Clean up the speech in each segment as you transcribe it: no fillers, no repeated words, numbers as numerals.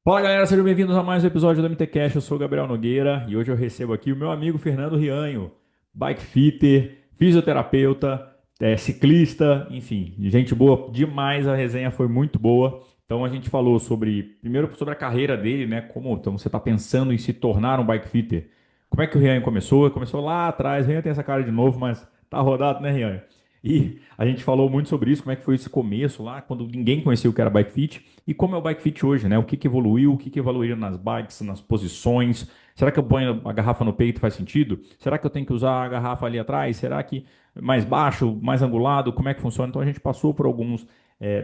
Fala galera, sejam bem-vindos a mais um episódio do MTCast. Eu sou o Gabriel Nogueira e hoje eu recebo aqui o meu amigo Fernando Rianho, bike fitter, fisioterapeuta, ciclista, enfim, gente boa demais. A resenha foi muito boa. Então a gente falou primeiro sobre a carreira dele, né? Como então, você está pensando em se tornar um bike fitter. Como é que o Rianho começou? Começou lá atrás, o Rianho tem essa cara de novo, mas tá rodado, né, Rianho? E a gente falou muito sobre isso, como é que foi esse começo lá, quando ninguém conhecia o que era bike fit. E como é o bike fit hoje, né? O que que evoluiu, o que que evoluiu nas bikes, nas posições? Será que eu ponho a garrafa no peito faz sentido? Será que eu tenho que usar a garrafa ali atrás? Será que mais baixo, mais angulado? Como é que funciona? Então a gente passou por alguns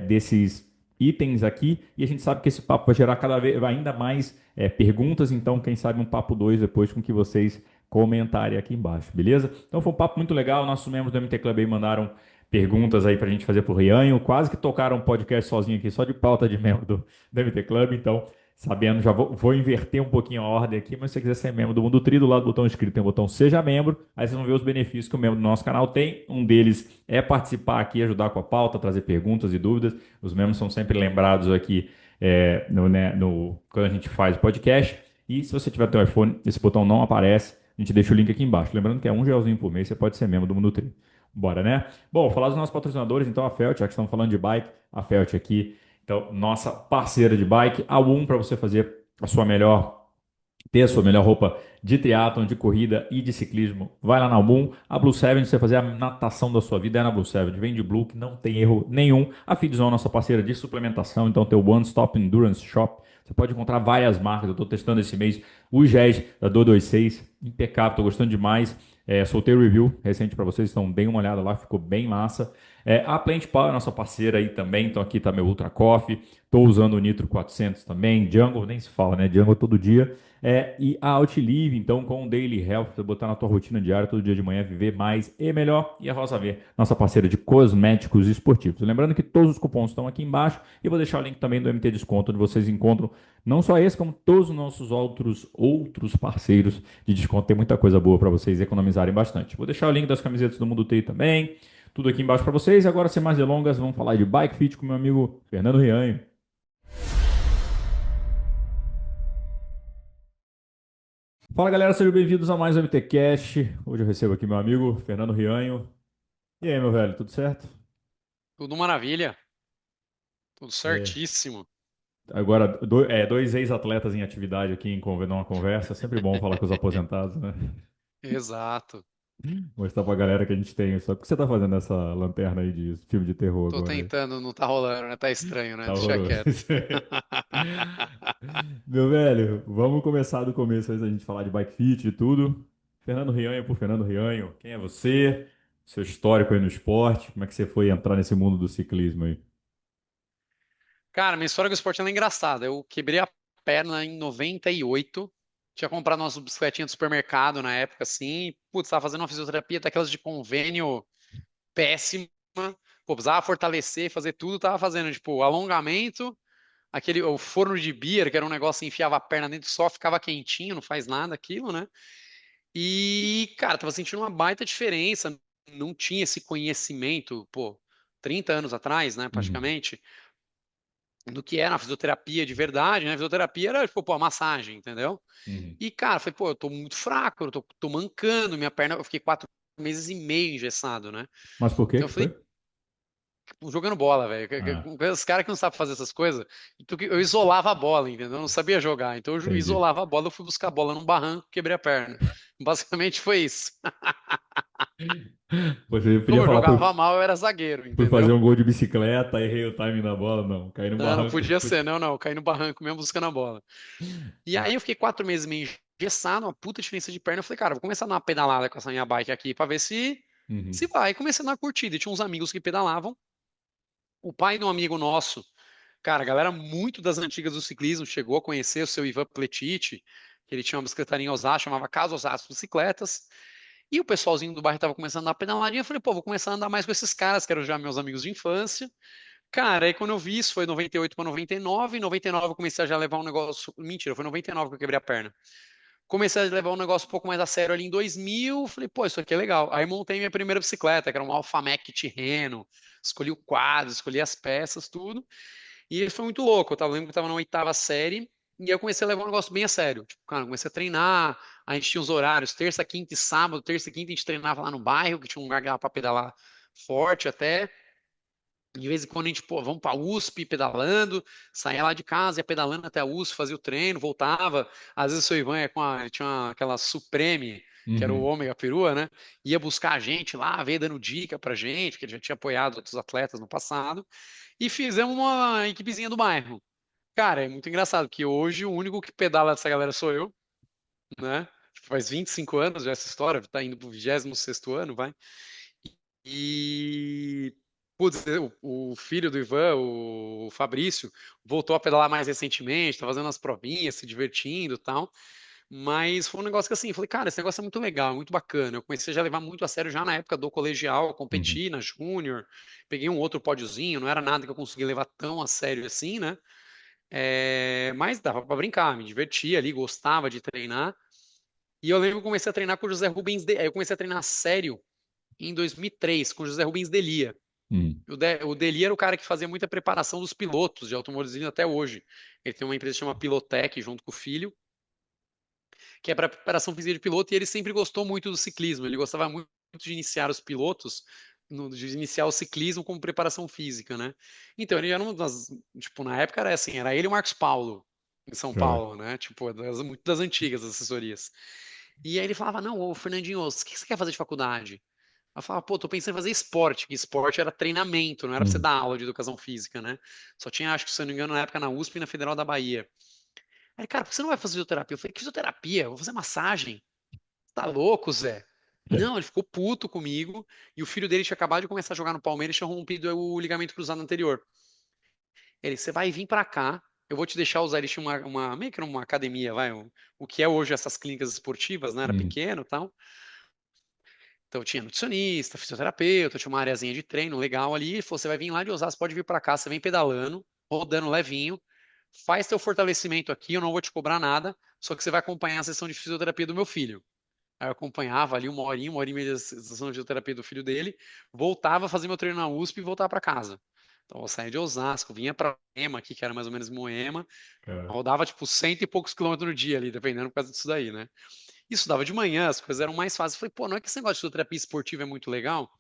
desses itens aqui e a gente sabe que esse papo vai gerar cada vez ainda mais perguntas. Então, quem sabe um papo 2 depois com que vocês comentarem aqui embaixo, beleza? Então foi um papo muito legal. Nossos membros do MT Club aí mandaram perguntas aí pra gente fazer pro Rianho. Quase que tocaram um podcast sozinho aqui, só de pauta de membro do MT Club. Então, sabendo, já vou inverter um pouquinho a ordem aqui, mas se você quiser ser membro do Mundo Tri, do lado do botão inscrito tem o botão Seja Membro. Aí vocês vão ver os benefícios que o membro do nosso canal tem. Um deles é participar aqui, ajudar com a pauta, trazer perguntas e dúvidas. Os membros são sempre lembrados aqui quando a gente faz o podcast. E se você tiver teu iPhone, esse botão não aparece. A gente deixa o link aqui embaixo. Lembrando que é um gelzinho por mês, você pode ser membro do Mundo Tri. Bora, né? Bom, falar dos nossos patrocinadores, então a Felt, já que estamos falando de bike, a Felt aqui, então nossa parceira de bike, a Um para você fazer a sua melhor ter a sua melhor roupa de triatlon, de corrida e de ciclismo, vai lá na Album. A Blue Seven, você fazer a natação da sua vida é na Blue Seven. Vem de Blue, que não tem erro nenhum. A Feedzone, nossa parceira de suplementação, então tem o One Stop Endurance Shop. Você pode encontrar várias marcas. Eu estou testando esse mês o GES da Dor 26, impecável, estou gostando demais. Soltei o review recente para vocês, então deem uma olhada lá, ficou bem massa. A Plant Power, nossa parceira aí também, então aqui está meu Ultra Coffee. Estou usando o Nitro 400 também. Jungle, nem se fala, né? Jungle todo dia. E a Outlive, então, com o Daily Health, você botar na tua rotina diária, todo dia de manhã, viver mais e melhor. E a Rosa V, nossa parceira de cosméticos esportivos. Lembrando que todos os cupons estão aqui embaixo e vou deixar o link também do MT Desconto, onde vocês encontram não só esse, como todos os nossos outros parceiros de desconto. Tem muita coisa boa para vocês economizarem bastante. Vou deixar o link das camisetas do Mundo TI também, tudo aqui embaixo para vocês. E agora, sem mais delongas, vamos falar de Bike Fit com meu amigo Fernando Rianho. Fala galera, sejam bem-vindos a mais um MTCast. Hoje eu recebo aqui meu amigo Fernando Rianho. E aí, meu velho, tudo certo? Tudo maravilha, tudo É, certíssimo. agora, dois ex-atletas em atividade aqui numa conversa. É sempre bom falar com os aposentados, né? Exato. Mostrar pra galera que a gente tem. Só que você tá fazendo essa lanterna aí de filme de terror Tô agora aí? tentando, não tá rolando, né? Tá estranho, né? Tá Deixa horroroso. quieto. Meu velho, vamos começar do começo antes da gente falar de bike fit e tudo. Fernando Rianho por Fernando Rianho. Quem é você? Seu histórico aí no esporte? Como é que você foi entrar nesse mundo do ciclismo aí? Cara, minha história com o esporte ela é engraçada. Eu quebrei a perna em 98. Tinha comprado umas bicicletinhas do supermercado na época, assim. Putz, tava fazendo uma fisioterapia daquelas de convênio péssima. Pô, precisava fortalecer, fazer tudo. Tava fazendo, tipo, alongamento, o forno de beer, que era um negócio que enfiava a perna dentro, só ficava quentinho, não faz nada aquilo, né? E, cara, tava sentindo uma baita diferença. Não tinha esse conhecimento, pô, 30 anos atrás, né, Uhum, praticamente, do que era a fisioterapia de verdade, né? A fisioterapia era, tipo, pô, a massagem, entendeu? uhum. E, cara, falei, pô, eu tô muito fraco, eu tô mancando, minha perna, eu fiquei 4 meses e meio engessado, né? Mas por que Então eu que foi? falei, jogando bola, velho. Ah, Os caras que não sabem fazer essas coisas, então eu isolava a bola, entendeu? Eu não sabia jogar. Então eu entendi. isolava a bola, eu fui buscar a bola num barranco, quebrei a perna. Basicamente foi isso. Você podia Como eu falar, jogava mal, eu era zagueiro, fui fazer entendeu? um gol de bicicleta, errei o timing da bola. Não, caí no Não, não barranco. podia ser, não, não. Eu caí no barranco mesmo buscando a bola. E aí eu fiquei 4 meses e meio engessado, uma puta diferença de perna. Eu falei, cara, vou começar a dar uma pedalada com essa minha bike aqui pra ver se Uhum, vai. E comecei a dar uma curtida. E tinha uns amigos que pedalavam. O pai de um amigo nosso, cara, a galera muito das antigas do ciclismo, chegou a conhecer o seu Ivan Pletit, que ele tinha uma bicicletaria em Osasco, chamava Casa Osasco Bicicletas. E o pessoalzinho do bairro tava começando a dar pedaladinha. Eu falei, pô, vou começar a andar mais com esses caras, que eram já meus amigos de infância. Cara, aí quando eu vi isso, foi 98 para 99. Em 99 eu comecei a já levar um negócio. Mentira, foi 99 que eu quebrei a perna. Comecei a levar um negócio um pouco mais a sério ali em 2000. Falei, pô, isso aqui é legal. Aí montei minha primeira bicicleta, que era um Alpha Mech Tirreno. Escolhi o quadro, escolhi as peças, tudo. E foi muito louco. Eu lembro que eu tava na oitava série. E aí eu comecei a levar um negócio bem a sério. Tipo, cara, eu comecei a treinar, a gente tinha os horários, terça, quinta e sábado. Terça e quinta a gente treinava lá no bairro, que tinha um lugar que dava pra pedalar forte até. De vez em quando a gente, pô, vamos pra USP pedalando, saía lá de casa, ia pedalando até a USP, fazia o treino, voltava. Às vezes o seu Ivan ele tinha aquela Supreme, que era o Uhum. ômega perua, né? Ia buscar a gente lá, veio dando dica pra gente, que ele já tinha apoiado outros atletas no passado. E fizemos uma equipezinha do bairro. Cara, é muito engraçado, que hoje o único que pedala dessa galera sou eu, né? Tipo, faz 25 anos já essa história, tá indo pro 26º ano, vai. E putz, o filho do Ivan, o Fabrício, voltou a pedalar mais recentemente, tá fazendo as provinhas, se divertindo e tal. Mas foi um negócio que assim, eu falei, cara, esse negócio é muito legal, é muito bacana. Eu comecei já a levar muito a sério já na época do colegial, Uhum. competi na Júnior, peguei um outro pódiozinho, não era nada que eu conseguia levar tão a sério assim, né? Mas dava pra brincar, me divertia ali, gostava de treinar. E eu lembro que eu comecei a treinar com o José Rubens, aí eu comecei a treinar sério em 2003 com o José Rubens Delia. Uhum. O Deli era o cara que fazia muita preparação dos pilotos de automobilismo até hoje. Ele tem uma empresa que chama Pilotec junto com o filho, que é para preparação física de piloto, e ele sempre gostou muito do ciclismo. Ele gostava muito de iniciar os pilotos, de iniciar o ciclismo como preparação física, né? Então ele era uma das, tipo, na época era assim, era ele e o Marcos Paulo em São Cara. Paulo, né? Tipo, muito das antigas assessorias. E aí ele falava: Não, ô Fernandinho, o que você quer fazer de faculdade? Ela falava, pô, tô pensando em fazer esporte, que esporte era treinamento, não era pra você Uhum. dar aula de educação física, né? Só tinha, acho que, se eu não me engano, na época na USP e na Federal da Bahia. Aí, cara, por que você não vai fazer fisioterapia? Eu falei, que fisioterapia? Eu vou fazer massagem. Tá louco, Zé? Não, ele ficou puto comigo e o filho dele tinha acabado de começar a jogar no Palmeiras e tinha rompido o ligamento cruzado anterior. Ele, você vai vir pra cá, eu vou te deixar usar. Ele tinha meio que uma academia, vai, o que é hoje essas clínicas esportivas, né? Era Uhum. pequeno e tal. Então tinha nutricionista, fisioterapeuta, tinha uma areazinha de treino legal ali. Ele falou, você vai vir lá de Osasco, pode vir para cá, você vem pedalando, rodando levinho, faz teu fortalecimento aqui, eu não vou te cobrar nada, só que você vai acompanhar a sessão de fisioterapia do meu filho. Aí eu acompanhava ali uma hora e meia de sessão de fisioterapia do filho dele, voltava a fazer meu treino na USP e voltava para casa. Então eu saía de Osasco, vinha para Moema aqui, que era mais ou menos Moema, Cara. rodava tipo cento e poucos quilômetros no dia ali, dependendo por causa disso daí, né? Isso dava de manhã, as coisas eram mais fáceis. Eu falei, pô, não é que esse negócio de fisioterapia esportiva é muito legal?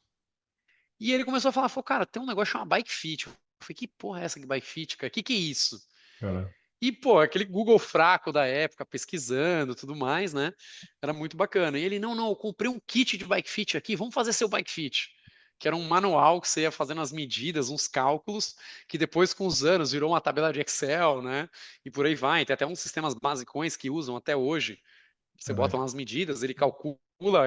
E ele começou a falar, falou, cara, tem um negócio chamado Bike Fit. Eu falei, que porra é essa que Bike Fit, cara? Que é isso? Cara. E, pô, aquele Google fraco da época, pesquisando, tudo mais, né? Era muito bacana. E ele, não, não, eu comprei um kit de Bike Fit aqui, vamos fazer seu Bike Fit. Que era um manual que você ia fazendo as medidas, uns cálculos, que depois, com os anos, virou uma tabela de Excel, né? E por aí vai. Tem até uns sistemas basicões que usam até hoje. Você bota Caraca. lá as medidas, ele calcula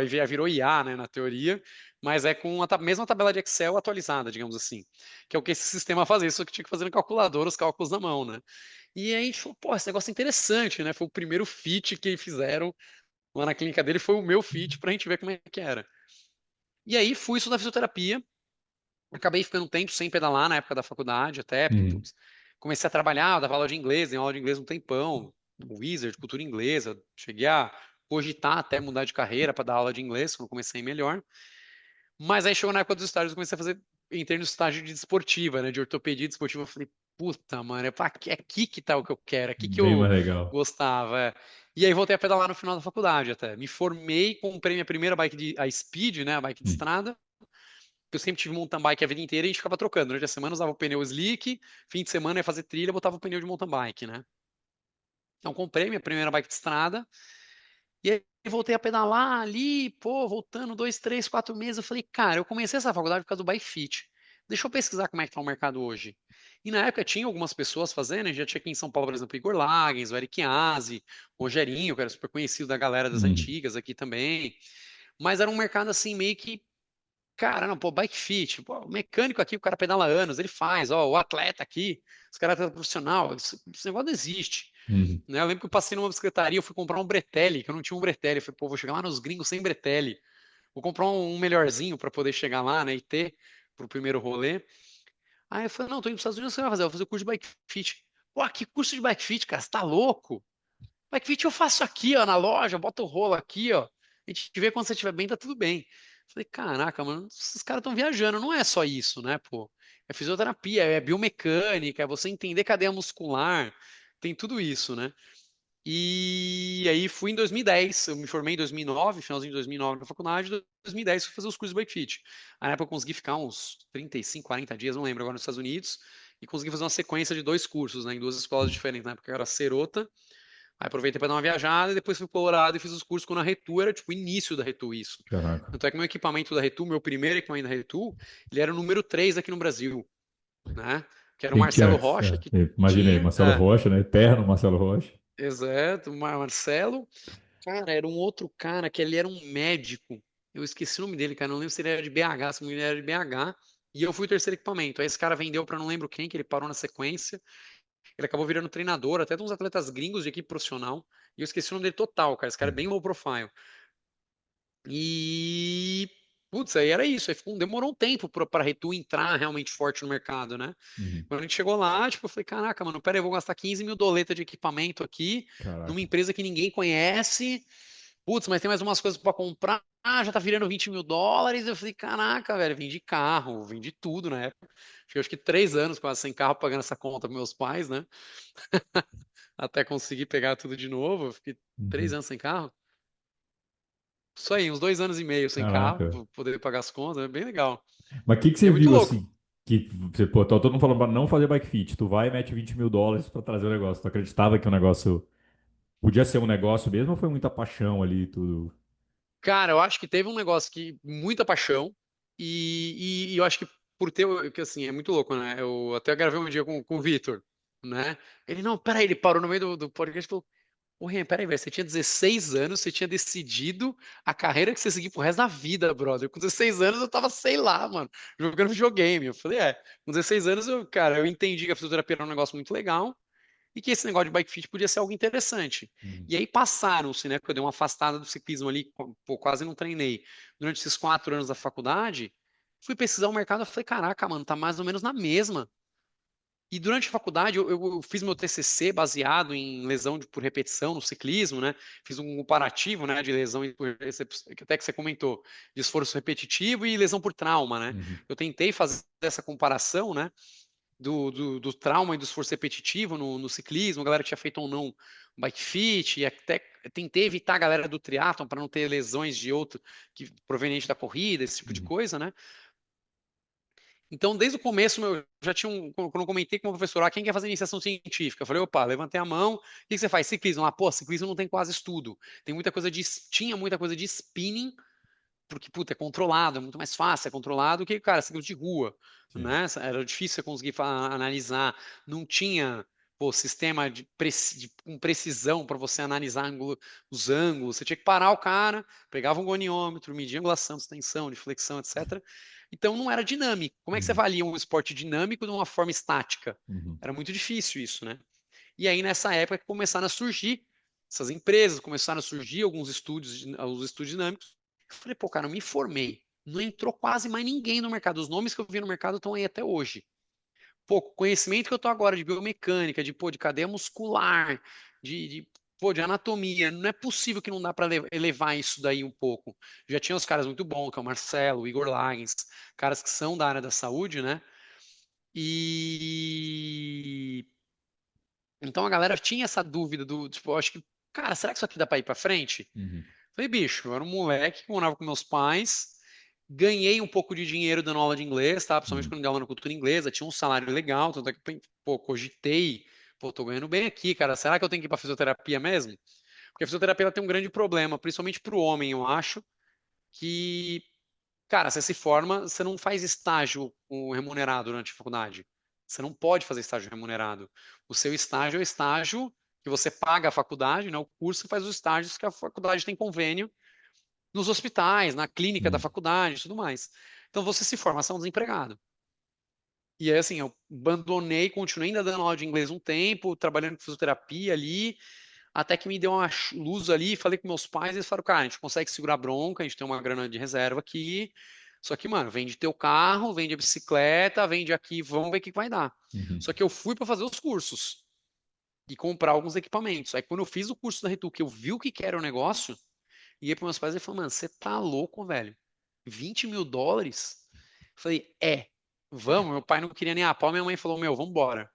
e virou IA, né, na teoria, mas é com a mesma tabela de Excel atualizada, digamos assim, que é o que esse sistema fazia, isso que tinha que fazer no calculador, os cálculos na mão, né? E aí a gente falou, pô, esse negócio é interessante, né? Foi o primeiro fit que fizeram lá na clínica dele, foi o meu fit pra gente ver como é que era. E aí fui estudar fisioterapia, acabei ficando um tempo sem pedalar na época da faculdade, até, porque, Uhum. putz, comecei a trabalhar, dava aula de inglês, dei aula de inglês um tempão, Wizard, cultura inglesa, cheguei a cogitar até mudar de carreira para dar aula de inglês, quando comecei melhor. Mas aí chegou na época dos estágios, eu comecei a fazer, entrei no estágio de desportiva, né, de ortopedia desportiva, eu falei, puta, mano, é aqui que tá o que eu quero, é aqui que Bem eu mais legal. gostava. E aí voltei a pedalar no final da faculdade até. Me formei, comprei minha primeira bike a Speed, né, a bike de Uhum. estrada, eu sempre tive mountain bike a vida inteira e a gente ficava trocando. Durante a semana usava o pneu slick, fim de semana ia fazer trilha, botava o pneu de mountain bike, né? Então comprei minha primeira bike de estrada e aí voltei a pedalar ali, pô, voltando 2, 3, 4 meses. Eu falei, cara, eu comecei essa faculdade por causa do Bike Fit. Deixa eu pesquisar como é que tá o mercado hoje. E na época tinha algumas pessoas fazendo, já tinha aqui em São Paulo, por exemplo, o Igor Lagens, o Eric Aze, o Rogerinho, que era super conhecido da galera das Uhum. antigas aqui também. Mas era um mercado assim meio que cara, não, pô, bike fit, pô, o mecânico aqui, o cara pedala há anos, ele faz, ó, o atleta aqui, os caras atleta profissional, esse negócio não existe, Uhum. né? Eu lembro que eu passei numa bicicletaria, eu fui comprar um bretelle, que eu não tinha um bretelle, eu falei, pô, vou chegar lá nos gringos sem bretelle, vou comprar um melhorzinho para poder chegar lá, né, e ter pro primeiro rolê. Aí eu falei, não, tô indo para os Estados Unidos, o que você vai fazer? Eu vou fazer o curso de bike fit. Pô, que curso de bike fit, cara, você tá louco? Bike fit eu faço aqui, ó, na loja, bota o rolo aqui, ó. A gente vê quando você estiver bem, tá tudo bem. Falei, caraca, mano, esses caras estão viajando. Não é só isso, né, pô? É fisioterapia, é biomecânica, é você entender cadeia muscular. tem tudo isso, né? E aí fui em 2010, eu me formei em 2009, finalzinho de 2009 na faculdade, em 2010 fui fazer os cursos de Bike Fit. Aí na época eu consegui ficar uns 35, 40 dias, não lembro, agora nos Estados Unidos, e consegui fazer uma sequência de 2 cursos, né, em 2 escolas diferentes. Na época era Serota, aí aproveitei para dar uma viajada, e depois fui para Colorado e fiz os cursos quando a Retu era tipo o início da Retu, isso. Caraca. Tanto é que meu equipamento da Retu, meu primeiro equipamento da Retu, ele era o número 3 aqui no Brasil, né? Que era o Quem que Marcelo é? Rocha, que Imaginei, tinha. Marcelo Rocha, né? Eterno Marcelo Rocha. Exato, Marcelo. Cara, era um outro cara que ele era um médico. Eu esqueci o nome dele, cara. Não lembro se ele era de BH, se ele era de BH. E eu fui o terceiro equipamento. Aí esse cara vendeu para não lembro quem, que ele parou na sequência. Ele acabou virando treinador, até de uns atletas gringos de equipe profissional. E eu esqueci o nome dele total, cara. Esse cara é bem low profile. E. Putz, aí era isso. Aí demorou um tempo pra Retu entrar realmente forte no mercado, né? Uhum. Quando a gente chegou lá, tipo, eu falei, caraca, mano, pera aí, eu vou gastar 15 mil doleta de equipamento aqui, numa Caraca. empresa que ninguém conhece. Putz, mas tem mais umas coisas pra comprar. Ah, já tá virando 20 mil dólares. Eu falei, caraca, velho, vendi carro, vendi tudo na época. Fiquei acho que 3 anos quase sem carro pagando essa conta pros meus pais, né? Até conseguir pegar tudo de novo. Eu fiquei três Uhum. anos sem carro. Isso aí, uns 2 anos e meio sem carro, Caraca. pra poder pagar as contas, é bem legal. Mas o que que E você é muito viu louco. assim? Que você, pô, tá todo mundo falando pra não fazer bike fit. Tu vai e mete US$ 20.000 pra trazer o negócio. Tu acreditava que o negócio podia ser um negócio mesmo ou foi muita paixão ali e tudo? Cara, eu acho que teve um negócio que muita paixão e eu acho que por ter, que assim, é muito louco, né? Eu até gravei um dia com o Vitor, né? Ele, não, peraí, ele parou no meio do podcast e falou, ô, Rian, peraí, velho, você tinha 16 anos, você tinha decidido a carreira que você seguir pro resto da vida, brother. Com 16 anos eu tava, sei lá, mano, jogando videogame. Eu falei, com 16 anos cara, eu entendi que a fisioterapia era um negócio muito legal, e que esse negócio de bike fit podia ser algo interessante. Uhum. E aí passaram-se, né? Porque eu dei uma afastada do ciclismo ali, pô, quase não treinei. Durante esses 4 anos da faculdade, fui pesquisar o mercado e falei, caraca, mano, tá mais ou menos na mesma. E durante a faculdade, eu fiz meu TCC baseado em lesão por repetição no ciclismo, né? Fiz um comparativo, né, de lesão até que você comentou, de esforço repetitivo e lesão por trauma, né? Uhum. Eu tentei fazer essa comparação, né? Do trauma e do esforço repetitivo no ciclismo, a galera que tinha feito ou não bike fit, e até tentei evitar a galera do triatlon para não ter lesões de outro que proveniente da corrida, esse tipo de Uhum. coisa, né? Então, desde o começo, eu já tinha quando eu comentei com o professor, quem quer fazer iniciação científica? Eu falei, opa, levantei a mão, o que você faz? Ciclismo. Ah, pô, ciclismo não tem quase estudo. Tinha muita coisa de spinning, porque, puta, é controlado, é muito mais fácil, é controlado que, cara, ciclo de rua, Sim. né? Era difícil você conseguir analisar, não tinha, pô, sistema com precisão para você analisar os ângulos, você tinha que parar o cara, pegava um goniômetro, media angulação, extensão, de flexão, etc. Então não era dinâmico. Como é que você Uhum. avalia um esporte dinâmico de uma forma estática? Uhum. Era muito difícil isso, né? E aí, nessa época, que começaram a surgir essas empresas, começaram a surgir alguns estúdios, os estúdios dinâmicos. Eu falei, pô, cara, eu me formei. Não entrou quase mais ninguém no mercado. Os nomes que eu vi no mercado estão aí até hoje. Pô, conhecimento que eu tô agora de biomecânica, de cadeia muscular, de anatomia. Não é possível que não dá para elevar isso daí um pouco. Já tinha os caras muito bons, que é o Marcelo, o Igor Lagens, caras que são da área da saúde, né? E então a galera tinha essa dúvida tipo, eu acho que, cara, será que isso aqui dá pra ir pra frente? Uhum. Falei, bicho, eu era um moleque que morava com meus pais, ganhei um pouco de dinheiro dando aula de inglês, tá? Principalmente Uhum. quando eu dei aula na cultura inglesa, tinha um salário legal, tanto é que, pô, cogitei, pô, tô ganhando bem aqui, cara, será que eu tenho que ir pra fisioterapia mesmo? Porque a fisioterapia ela tem um grande problema, principalmente pro homem, eu acho, que, cara, você se forma, você não faz estágio remunerado durante a faculdade. Você não pode fazer estágio remunerado. O seu estágio é o estágio que você paga a faculdade, né? O curso faz os estágios que a faculdade tem convênio nos hospitais, na clínica da Uhum. faculdade e tudo mais. Então você se forma, você é um desempregado. E aí, assim, eu abandonei, continuei ainda dando aula de inglês um tempo, trabalhando com fisioterapia ali, até que me deu uma luz ali, falei com meus pais, eles falaram, cara, a gente consegue segurar a bronca, a gente tem uma grana de reserva aqui, só que, mano, vende teu carro, vende a bicicleta, vende aqui, vamos ver o que vai dar. Uhum. Só que eu fui para fazer os cursos e comprar alguns equipamentos. Aí quando eu fiz o curso da Ritu, que eu vi o que que era o negócio, ia para meus pais e falei, mano, você tá louco, velho? 20 mil dólares? Falei, vamos. Meu pai não queria nem a pau, minha mãe falou, meu, vambora.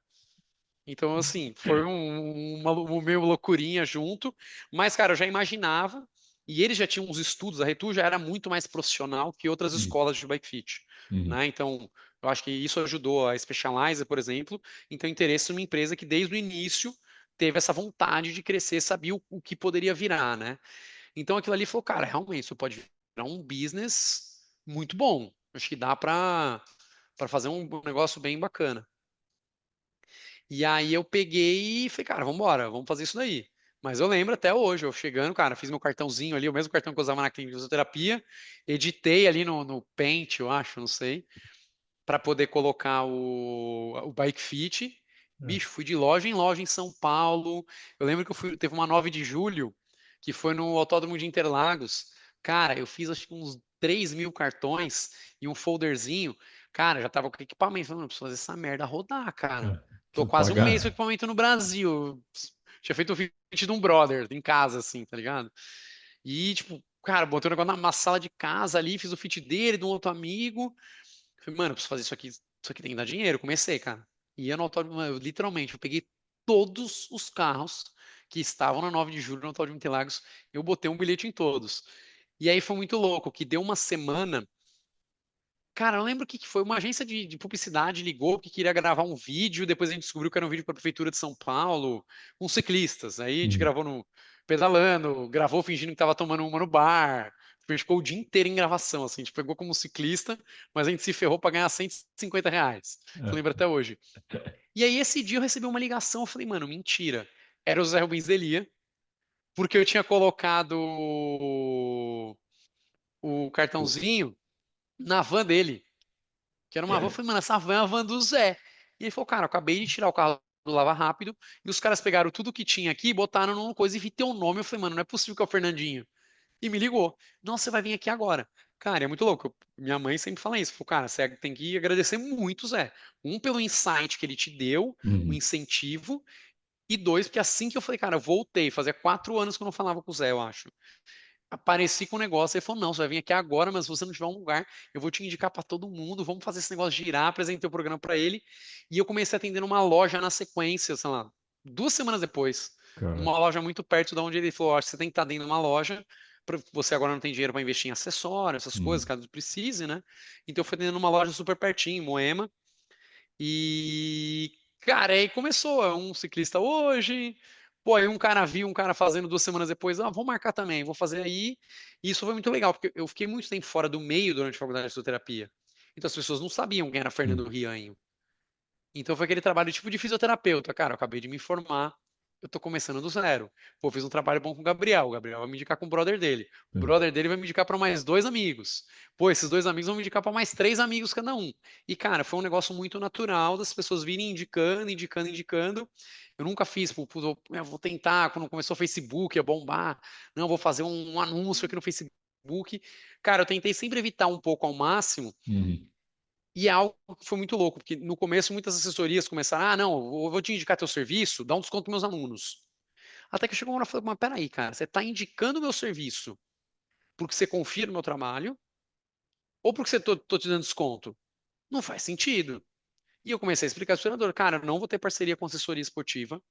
Então, assim, foi uma meio loucurinha junto, mas, cara, eu já imaginava, e eles já tinham uns estudos, a Retu já era muito mais profissional que outras Uhum, escolas de bike fit, uhum, né? Então, eu acho que isso ajudou a Specialized, por exemplo, então interesse numa empresa que desde o início teve essa vontade de crescer, sabia o que poderia virar, né? Então aquilo ali falou, cara, realmente isso pode virar um business muito bom. Acho que dá para fazer um negócio bem bacana. E aí eu peguei e falei, cara, vamos embora, vamos fazer isso daí. Mas eu lembro até hoje, eu chegando, cara, fiz meu cartãozinho ali, o mesmo cartão que eu usava na clínica de fisioterapia, editei ali no Paint, eu acho, não sei, para poder colocar o Bike Fit. é, Bicho, fui de loja em loja em São Paulo. Eu lembro que teve uma 9 de julho, que foi no Autódromo de Interlagos. Cara, eu fiz acho que uns 3.000 cartões e um folderzinho. Cara, já tava com equipamento. Falei, "Mano, eu preciso fazer essa merda rodar, cara. Tô preciso quase um mês com pagar. equipamento no Brasil. Tinha feito o fit de um brother em casa, assim, tá ligado? E, tipo, cara, botei o negócio na sala de casa ali, fiz o fit dele, de um outro amigo. Falei, mano, eu preciso fazer isso aqui tem que dar dinheiro. Comecei, cara. E eu no autódromo, mano, literalmente, eu peguei todos os carros que estavam na 9 de julho no Autódromo de Interlagos, eu botei um bilhete em todos. E aí foi muito louco, que deu uma semana. Cara, eu lembro que foi uma agência de publicidade ligou que queria gravar um vídeo, depois a gente descobriu que era um vídeo para a Prefeitura de São Paulo, com ciclistas. Aí a gente Uhum, gravou no pedalando, gravou fingindo que estava tomando uma no bar. A gente ficou o dia inteiro em gravação, assim, a gente pegou como ciclista, mas a gente se ferrou para ganhar R$ 150. Eu é, lembro até hoje. E aí esse dia eu recebi uma ligação, eu falei, mano, mentira. Era o Zé Rubens Delia, porque eu tinha colocado o cartãozinho na van dele. Que era uma van. Eu falei, mano, essa van é a van do Zé. E ele falou, cara, eu acabei de tirar o carro do Lava Rápido e os caras pegaram tudo que tinha aqui, botaram numa coisa e vi teu nome. Eu falei, mano, não é possível que é o Fernandinho. E me ligou. Nossa, você vai vir aqui agora. Cara, é muito louco. Minha mãe sempre fala isso. Falou, cara, você tem que agradecer muito, Zé. Um, pelo insight que ele te deu, o uhum, incentivo. E dois, porque assim que eu falei, cara, eu voltei. Fazia 4 anos que eu não falava com o Zé, eu acho. Apareci com o negócio, ele falou, não, você vai vir aqui agora, mas se você não tiver um lugar, eu vou te indicar para todo mundo, vamos fazer esse negócio girar, apresentei o programa para ele, e eu comecei a atender numa loja na sequência, sei lá, 2 semanas depois, cara. numa loja muito perto de onde ele falou, acho que você tem que estar dentro de uma loja, você agora não tem dinheiro para investir em acessório, essas coisas, Uhum, caso precise, né? Então eu fui atendendo numa loja super pertinho, em Moema, e, cara, aí começou, é um ciclista hoje, pô, aí um cara viu um cara fazendo 2 semanas depois, ah, vou marcar também, vou fazer aí. E isso foi muito legal, porque eu fiquei muito tempo fora do meio durante a faculdade de fisioterapia. Então as pessoas não sabiam quem era Fernando uhum, Rianho. Então foi aquele trabalho tipo de fisioterapeuta, cara, eu acabei de me formar, eu tô começando do zero. Pô, fiz um trabalho bom com o Gabriel vai me indicar com o brother dele. O é, brother dele vai me indicar para mais dois amigos. Pô, esses dois amigos vão me indicar para mais três amigos cada um. E, cara, foi um negócio muito natural das pessoas virem indicando, indicando, indicando. Eu nunca fiz, pô, pô, eu vou tentar, quando começou o Facebook, ia bombar. Não, vou fazer um anúncio aqui no Facebook. Cara, eu tentei sempre evitar um pouco ao máximo, uhum, e é algo que foi muito louco, porque no começo muitas assessorias começaram, ah, não, eu vou te indicar teu serviço, dá um desconto para meus alunos. Até que chegou uma hora e falei, mas peraí, cara, você está indicando o meu serviço porque você confia no meu trabalho ou porque você tô te dando desconto? Não faz sentido. E eu comecei a explicar para o treinador, cara, eu não vou ter parceria com assessoria esportiva,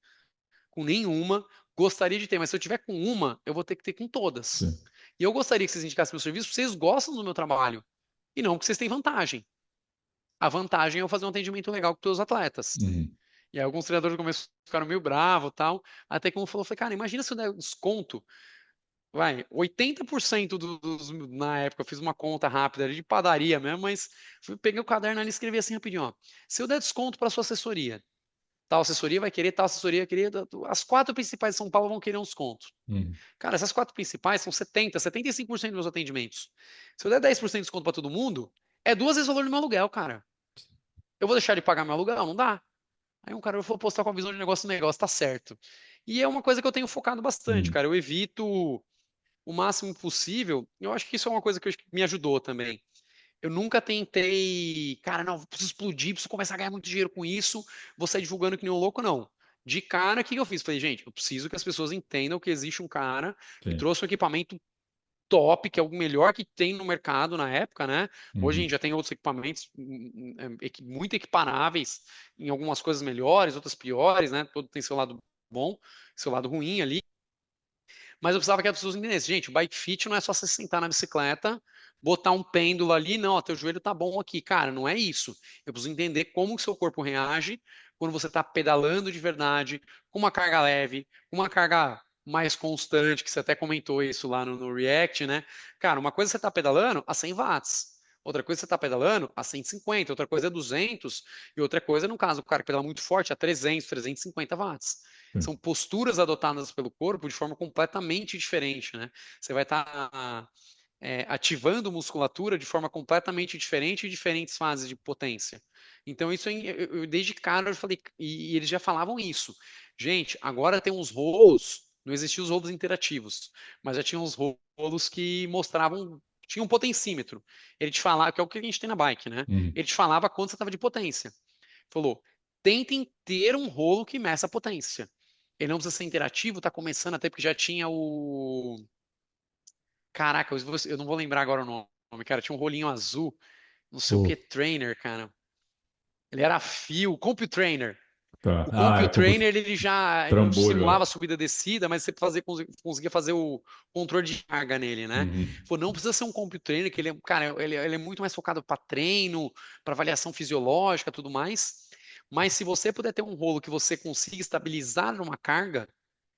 com nenhuma, gostaria de ter, mas se eu tiver com uma, eu vou ter que ter com todas. sim, E eu gostaria que vocês indicassem meu serviço porque vocês gostam do meu trabalho e não porque vocês têm vantagem. A vantagem é eu fazer um atendimento legal com todos os atletas. uhum, E aí alguns treinadores começaram a ficar meio bravo e tal, até que um falou, falei, cara, imagina se eu der desconto, vai, 80% na época, eu fiz uma conta rápida ali de padaria mesmo, mas peguei o caderno ali e escrevi assim rapidinho, ó, se eu der desconto para sua assessoria, tal assessoria vai querer, tal assessoria vai querer, as quatro principais de São Paulo vão querer um desconto. uhum, Cara, essas quatro principais são 75% dos meus atendimentos. Se eu der 10% de desconto para todo mundo, é duas vezes o valor do meu aluguel, cara. Eu vou deixar de pagar meu aluguel? Não dá. Aí um cara falou, pô, você tá com a visão de negócio, tá certo. E é uma coisa que eu tenho focado bastante, uhum, cara. Eu evito o máximo possível. Eu acho que isso é uma coisa que me ajudou também. Eu nunca tentei, cara, não, preciso explodir, preciso começar a ganhar muito dinheiro com isso, vou sair divulgando que nem um louco, não. De cara, o que eu fiz? Falei, gente, eu preciso que as pessoas entendam que existe um cara que sim, trouxe um equipamento top, que é o melhor que tem no mercado na época, né? Hoje a gente Uhum. já tem outros equipamentos muito equiparáveis, em algumas coisas melhores, outras piores, né? Todo tem seu lado bom, seu lado ruim ali. Mas eu precisava que as pessoas entendessem, gente, o bike fit não é só você sentar na bicicleta, botar um pêndulo ali, não, ó, teu joelho tá bom aqui. Cara, não é isso. Eu preciso entender como que seu corpo reage quando você está pedalando de verdade, com uma carga leve, com uma carga mais constante, que você até comentou isso lá no React, né? Cara, uma coisa é você tá pedalando a 100 watts. Outra coisa é você tá pedalando a 150, outra coisa é 200, e outra coisa, no caso, o cara que pedala muito forte, a 300, 350 watts. Sim. São posturas adotadas pelo corpo de forma completamente diferente, né? Você vai estar ativando musculatura de forma completamente diferente em diferentes fases de potência. Então, isso desde cara eu falei, e eles já falavam isso. Gente, agora tem uns rolos, não existiam os rolos interativos, mas já tinha uns rolos que mostravam, tinha um potencímetro. Ele te falava, que é o que a gente tem na bike, né? Uhum. Ele te falava quanto você estava de potência. Falou, tentem ter um rolo que meça a potência. Ele não precisa ser interativo, tá começando até porque já tinha o. Caraca, eu não vou lembrar agora o nome, cara. Tinha um rolinho azul, não sei o Pô, que, trainer, cara. Ele era fio, CompuTrainer. tá. O Ah, era como CompuTrainer, ele não trambolho, simulava é. subida e descida, mas você conseguia fazer o controle de carga nele, né? Uhum. Falou, não precisa ser um CompuTrainer, que ele é, cara, ele é muito mais focado para treino, para avaliação fisiológica, tudo mais. Mas se você puder ter um rolo que você consiga estabilizar numa carga,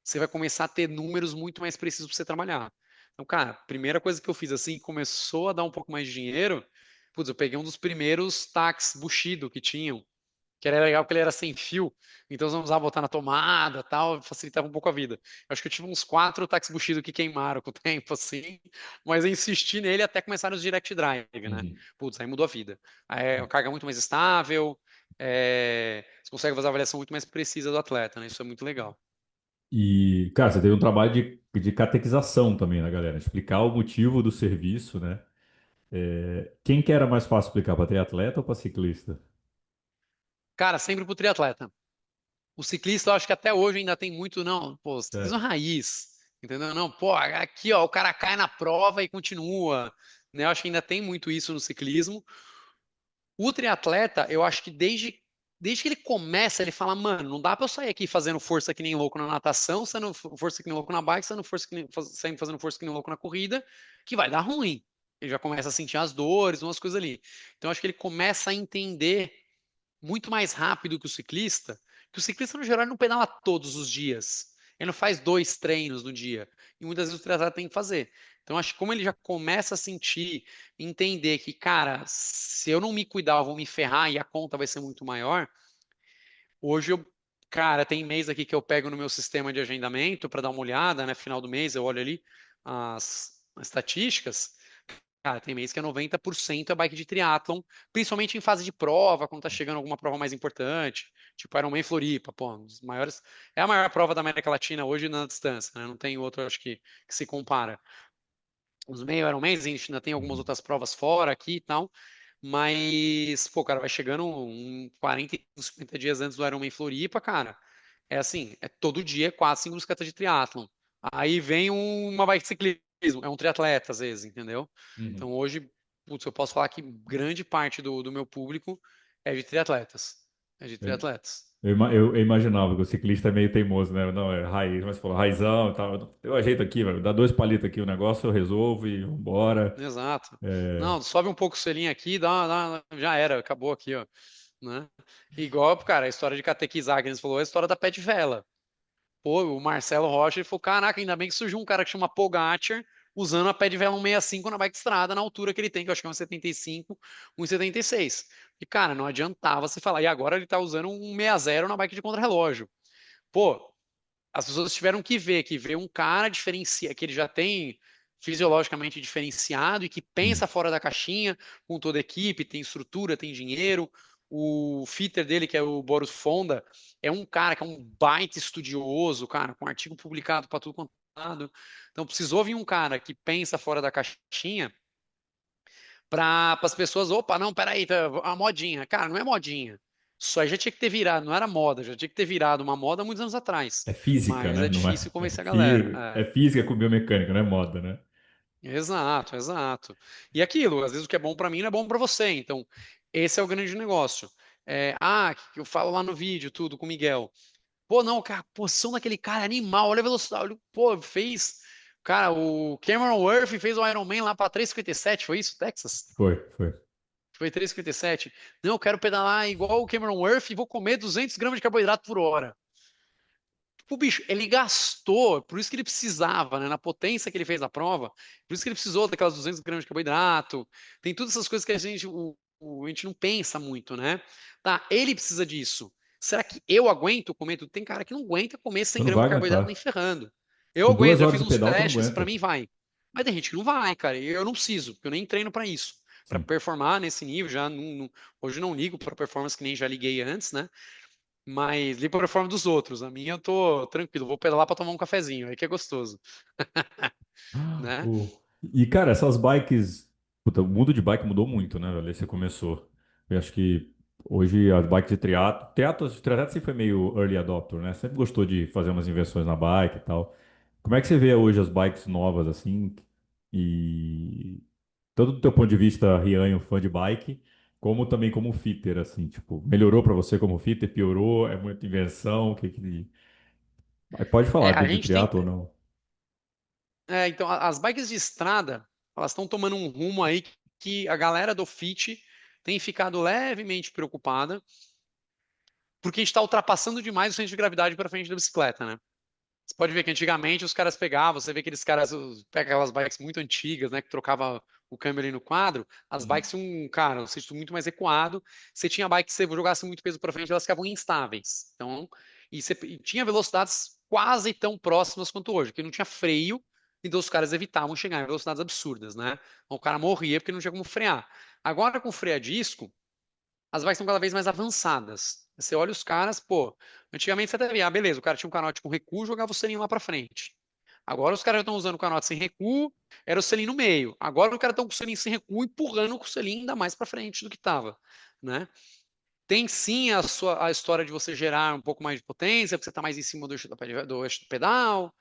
você vai começar a ter números muito mais precisos para você trabalhar. Então, cara, a primeira coisa que eu fiz assim, começou a dar um pouco mais de dinheiro, putz, eu peguei um dos primeiros táxis Bushido que tinham, que era legal porque ele era sem fio, então você não precisava botar na tomada, tal, facilitava um pouco a vida. Eu acho que eu tive uns 4 táxis Bushido que queimaram com o tempo, assim, mas eu insisti nele até começar os Direct Drive, né? Uhum. Putz, aí mudou a vida. Aí é uma carga muito mais estável, você consegue fazer uma avaliação muito mais precisa do atleta, né? Isso é muito legal. E, cara, você teve um trabalho de catequização também, né, galera? Explicar o motivo do serviço, né? Quem que era mais fácil explicar, para triatleta ou para ciclista? Cara, sempre pro triatleta. O ciclista, eu acho que até hoje ainda tem muito, não, pô, ciclismo Sério? raiz, entendeu? Não, pô, aqui, ó, o cara cai na prova e continua, né? Eu acho que ainda tem muito isso no ciclismo. O triatleta, eu acho que desde que ele começa, ele fala, mano, não dá pra eu sair aqui fazendo força que nem louco na natação, saindo força que nem louco na bike, saindo fazendo força que nem louco na corrida, que vai dar ruim. Ele já começa a sentir as dores, umas coisas ali. Então, eu acho que ele começa a entender muito mais rápido que o ciclista no geral não pedala todos os dias. Ele não faz 2 treinos no dia. E muitas vezes o triatleta tem que fazer. Então, acho que como ele já começa a sentir, entender que, cara, se eu não me cuidar, eu vou me ferrar e a conta vai ser muito maior. Hoje eu, cara, tem mês aqui que eu pego no meu sistema de agendamento para dar uma olhada, né? Final do mês eu olho ali as estatísticas. Cara, tem mês que é 90% é bike de triatlon, principalmente em fase de prova, quando tá chegando alguma prova mais importante, tipo Ironman Floripa, pô, um dos maiores, é a maior prova da América Latina hoje na distância, né? Não tem outro, acho que se compara. Os meio Ironmans, a gente ainda tem algumas Uhum. outras provas fora aqui e tal, mas, pô, cara, vai chegando 40, 50 dias antes do Ironman Floripa, cara, é assim, é todo dia 4, 5 bicicletas de triatlon. Aí vem uma bike de ciclismo, é um triatleta às vezes, entendeu? Uhum. Então hoje, putz, eu posso falar que grande parte do meu público é de triatletas. É de Eu, triatletas. eu imaginava que o ciclista é meio teimoso, né? Não, é raiz, mas você falou raizão e tal. Eu ajeito aqui, velho. Dá 2 palitos aqui o negócio, eu resolvo e vambora. Exato. É, Não, sobe um pouco o selinho aqui, já era, acabou aqui, ó. Né? Igual, cara, a história de catequizar, que eles falou, é a história da pé de vela. Pô, o Marcelo Rocha, ele falou, caraca, ainda bem que surgiu um cara que chama Pogacar usando a pé de vela 165 na bike estrada, na altura que ele tem, que eu acho que é 1,75, 1,76. E, cara, não adiantava você falar, e agora ele tá usando um 60 na bike de contrarrelógio. Pô, as pessoas tiveram que ver um cara diferencia, que ele já tem fisiologicamente diferenciado e que hum, pensa fora da caixinha, com toda a equipe, tem estrutura, tem dinheiro. O fitter dele, que é o Boris Fonda, é um cara que é um baita estudioso, cara, com artigo publicado para tudo quanto é lado. Então precisou vir um cara que pensa fora da caixinha para as pessoas, opa, não, peraí, tá, a modinha. Cara, não é modinha. Isso aí já tinha que ter virado, não era moda, já tinha que ter virado uma moda há muitos anos atrás. é física, Mas né? é Não é, difícil convencer a galera. é física com biomecânica, não é moda, né? Exato, exato. E aquilo, às vezes o que é bom para mim não é bom para você. Então, esse é o grande negócio. Que eu falo lá no vídeo, tudo com o Miguel. Pô, não, cara, a posição daquele cara é animal, olha a velocidade. Pô, fez. Cara, o Cameron Worth fez o Iron Man lá para 3,57, foi isso, Texas? Foi, foi. Foi 3,57. Não, eu quero pedalar igual o Cameron Worth e vou comer 200 gramas de carboidrato por hora. O bicho, ele gastou, por isso que ele precisava, né, na potência que ele fez a prova, por isso que ele precisou daquelas 200 gramas de carboidrato, tem todas essas coisas que a gente não pensa muito, né? Tá, ele precisa disso. Será que eu aguento comer tudo? Tem cara que não aguenta comer Você 100 não gramas vai de carboidrato aguentar. nem ferrando. Eu Com aguento, duas já horas fiz de uns pedal, tu não testes, pra aguenta. mim vai. Mas tem gente que não vai, cara, e eu não preciso, porque eu nem treino pra isso. Pra Sim. performar nesse nível, hoje não ligo pra performance que nem já liguei antes, né? Mas li por forma dos outros. A minha eu tô tranquilo, vou pedalar pra tomar um cafezinho, aí que é gostoso, né? O... E, cara, essas bikes. Puta, o mundo de bike mudou muito, né, velho? Aí você começou. Eu acho que hoje as bikes de triatlo. Triatlo sempre foi meio early adopter, né? Sempre gostou de fazer umas invenções na bike e tal. Como é que você vê hoje as bikes novas, assim? E tanto do teu ponto de vista, Rianho, fã de bike, como também como fitter, assim, tipo, melhorou pra você como fitter, piorou, é muita invenção, o que que... Aí pode falar A de gente tem. triatlo ou não. Então, as bikes de estrada, elas estão tomando um rumo aí que a galera do Fit tem ficado levemente preocupada, porque a gente está ultrapassando demais o centro de gravidade para frente da bicicleta, né? Você pode ver que antigamente os caras pegavam, você vê aqueles caras, pega aquelas bikes muito antigas, né, que trocava o câmbio ali no quadro, as Uhum. bikes tinham, cara, um sistema muito mais recuado, você tinha bike que você jogasse muito peso para frente, elas ficavam instáveis. Então, e tinha velocidades quase tão próximas quanto hoje, porque não tinha freio, então os caras evitavam chegar em velocidades absurdas, né? Então, o cara morria porque não tinha como frear. Agora, com freio a disco, as bikes estão cada vez mais avançadas. Você olha os caras, pô, antigamente você até via, beleza, o cara tinha um canote com recuo, jogava o selinho lá pra frente. Agora os caras já estão usando o canote sem recuo, era o selinho no meio. Agora os caras estão com o selinho sem recuo, empurrando o selinho ainda mais pra frente do que estava, né? Tem sim a história de você gerar um pouco mais de potência, porque você está mais em cima do eixo do pedal,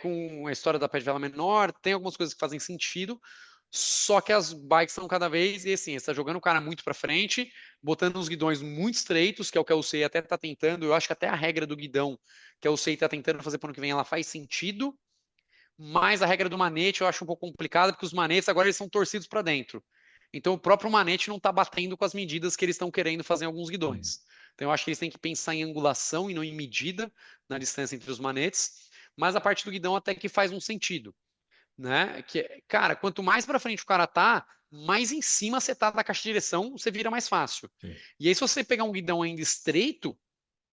com a história da pé de vela menor, tem algumas coisas que fazem sentido, só que as bikes estão cada vez, e assim, você está jogando o cara muito para frente, botando uns guidões muito estreitos, que é o que a UCI até está tentando, eu acho que até a regra do guidão que a UCI está tentando fazer para o ano que vem, ela faz sentido, mas a regra do manete eu acho um pouco complicada, porque os manetes agora eles são torcidos para dentro. Então o próprio manete não está batendo com as medidas que eles estão querendo fazer em alguns Uhum. guidões. Então eu acho que eles têm que pensar em angulação e não em medida na distância entre os manetes, mas a parte do guidão até que faz um sentido, né? Cara, quanto mais para frente o cara tá, mais em cima você tá da caixa de direção, você vira mais fácil. Sim. E aí se você pegar um guidão ainda estreito,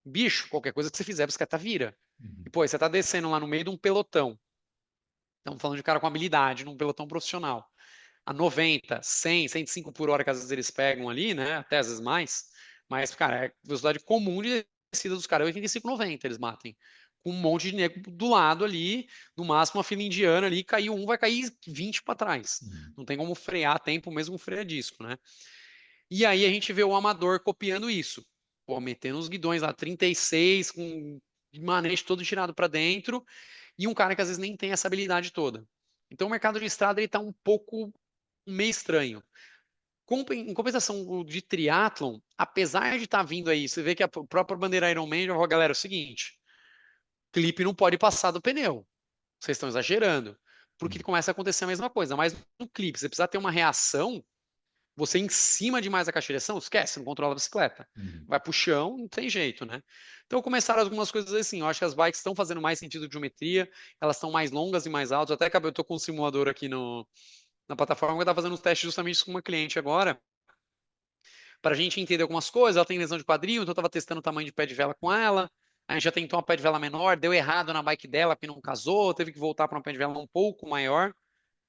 bicho, qualquer coisa que você fizer, a bicicleta vira. E Uhum. pô, você tá descendo lá no meio de um pelotão. Estamos falando de cara com habilidade, num pelotão profissional. A 90, 100, 105 por hora que às vezes eles pegam ali, né? Até às vezes mais. Mas, cara, é velocidade comum de descida dos caras, é 85, 90 eles batem. Com um monte de nego do lado ali, no máximo uma fila indiana ali, caiu um, vai cair 20 para trás. Uhum. Não tem como frear a tempo, mesmo freio a disco, né? E aí a gente vê o amador copiando isso. Pô, metendo os guidões lá, 36, com manete todo tirado para dentro, e um cara que às vezes nem tem essa habilidade toda. Então o mercado de estrada ele tá um pouco meio estranho. Em compensação, o de triatlon, apesar de estar vindo aí, você vê que a própria bandeira Ironman já falou, galera, é o seguinte, clipe não pode passar do pneu. Vocês estão exagerando. Porque Uhum. começa a acontecer a mesma coisa. Mas no clipe, você precisa ter uma reação, você em cima demais da caixa de direção, esquece, não controla a bicicleta. Uhum. Vai pro chão, não tem jeito, né? Então começaram algumas coisas assim. Eu acho que as bikes estão fazendo mais sentido de geometria, elas estão mais longas e mais altas. Até que eu tô com um simulador aqui no, na plataforma que eu tava fazendo uns testes justamente com uma cliente agora para a gente entender algumas coisas. Ela tem lesão de quadril, então eu estava testando o tamanho de pé de vela com ela. A gente já tentou uma pé de vela menor, deu errado na bike dela, porque não casou, teve que voltar para uma pé de vela um pouco maior,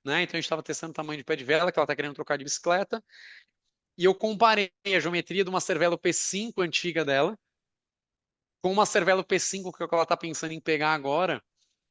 né? Então a gente estava testando o tamanho de pé de vela, que ela está querendo trocar de bicicleta. E eu comparei a geometria de uma Cervelo P5 antiga dela com uma Cervelo P5 que é o que ela está pensando em pegar agora,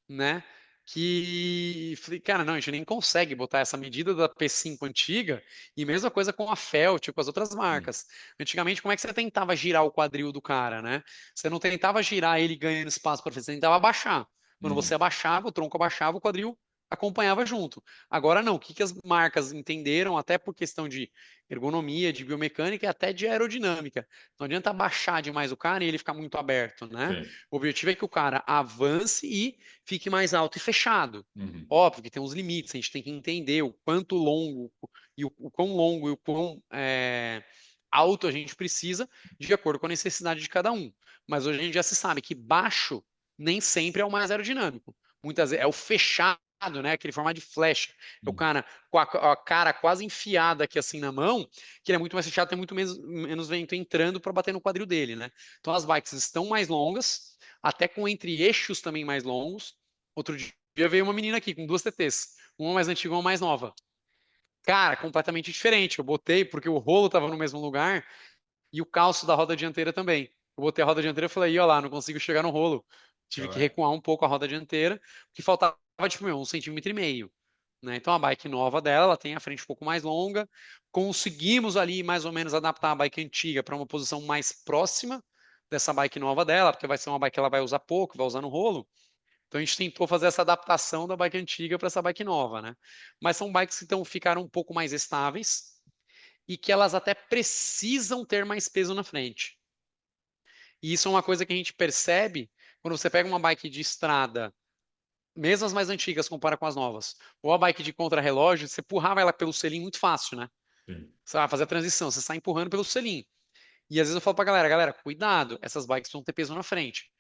né? Que falei, cara, não, a gente nem consegue botar essa medida da P5 antiga e mesma coisa com a Felt, com as outras Sim. marcas. Antigamente, como é que você tentava girar o quadril do cara, né? Você não tentava girar ele ganhando espaço para frente, você tentava abaixar. Quando você Uhum. abaixava, o tronco abaixava, o quadril acompanhava junto. Agora não, o que que as marcas entenderam, até por questão de ergonomia, de biomecânica e até de aerodinâmica. Não adianta baixar demais o cara e ele ficar muito aberto, né? Sim. O objetivo é que o cara avance e fique mais alto e fechado. Uhum. Óbvio que tem uns limites, a gente tem que entender o quanto longo e o quão longo e o quão alto a gente precisa, de acordo com a necessidade de cada um. Mas hoje a gente já se sabe que baixo nem sempre é o mais aerodinâmico. Muitas vezes é o fechado, né? Aquele formato de flecha. É o Uhum. cara com a cara quase enfiada aqui assim na mão, que ele é muito mais fechado, tem muito menos vento entrando para bater no quadril dele, né? Então as bikes estão mais longas, até com entre eixos também mais longos. Outro dia veio uma menina aqui com duas TTs, uma mais antiga e uma mais nova. Cara, completamente diferente. Eu botei porque o rolo estava no mesmo lugar e o calço da roda dianteira também. Eu botei a roda dianteira e falei, olha lá, não consigo chegar no rolo. Tive que Caraca. recuar um pouco a roda dianteira, porque faltava, tipo, meu, 1,5 cm. Né? Então a bike nova dela, ela tem a frente um pouco mais longa. Conseguimos ali mais ou menos adaptar a bike antiga para uma posição mais próxima dessa bike nova dela, porque vai ser uma bike que ela vai usar pouco, vai usar no rolo. Então a gente tentou fazer essa adaptação da bike antiga para essa bike nova, né? Mas são bikes que então ficaram um pouco mais estáveis e que elas até precisam ter mais peso na frente. E isso é uma coisa que a gente percebe quando você pega uma bike de estrada, mesmo as mais antigas, compara com as novas, ou a bike de contrarrelógio, você empurrava ela pelo selim muito fácil, né? Sim. Você vai fazer a transição, você sai empurrando pelo selim. E às vezes eu falo pra galera, galera, cuidado, essas bikes vão ter peso na frente.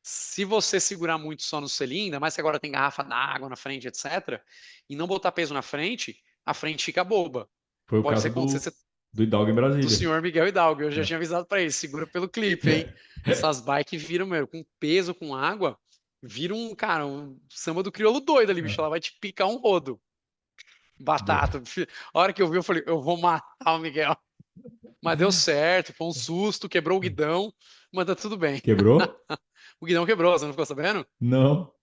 Se você segurar muito só no selim, ainda mais que agora tem garrafa d'água na frente, etc., e não botar peso na frente, a frente fica boba. Foi o Pode caso ser quando você do Hidalgo em do Brasília. senhor Miguel Hidalgo. Eu já É. tinha avisado pra ele, segura pelo clipe, hein? Essas bikes viram, meu, com peso, com água, viram um, cara, um samba do crioulo doido ali, bicho. Ela vai te picar um rodo. Do- Batata. A hora que eu vi, eu falei, eu vou matar o Miguel. Mas deu certo, foi um susto, quebrou o guidão, mas tá tudo bem. Quebrou? O guidão quebrou, você não ficou sabendo? Não.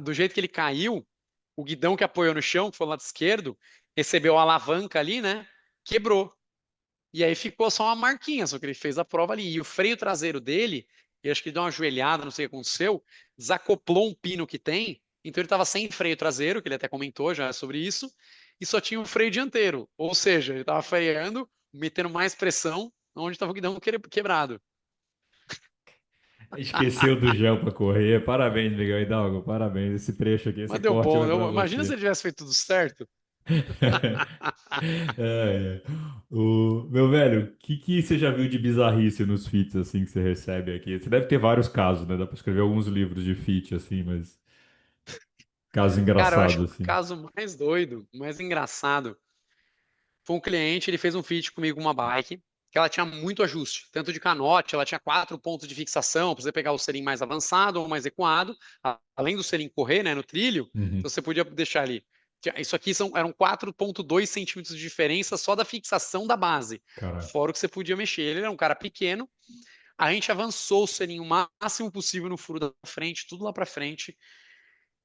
Do jeito que ele caiu, o guidão que apoiou no chão, que foi o lado esquerdo, recebeu a alavanca ali, né? Quebrou. E aí ficou só uma marquinha, só que ele fez a prova ali. E o freio traseiro dele, eu acho que ele deu uma joelhada, não sei o que aconteceu, desacoplou um pino que tem, então ele estava sem freio traseiro, que ele até comentou já sobre isso, e só tinha o freio dianteiro. Ou seja, ele estava freando, metendo mais pressão onde estava o guidão quebrado. Esqueceu do gel para correr. Parabéns, Miguel Hidalgo. Parabéns. Esse trecho aqui, esse Mas deu corte bom, vai para imagina se você. ele tivesse feito tudo certo. É, é. Meu velho, o que você já viu de bizarrice nos feats assim que você recebe aqui? Você deve ter vários casos, né? Dá para escrever alguns livros de feat assim, mas casos Cara, eu acho que engraçados o assim. caso mais doido, mais engraçado, foi um cliente, ele fez um feat comigo com uma bike, que ela tinha muito ajuste, tanto de canote, ela tinha 4 pontos de fixação, para você pegar o selim mais avançado ou mais equado, além do selim correr, né, no trilho, Uhum. então você podia deixar ali. Isso aqui eram 4,2 centímetros de diferença só da fixação da base, Caraca. fora o que você podia mexer. Ele era um cara pequeno, a gente avançou o selim o máximo possível no furo da frente, tudo lá para frente.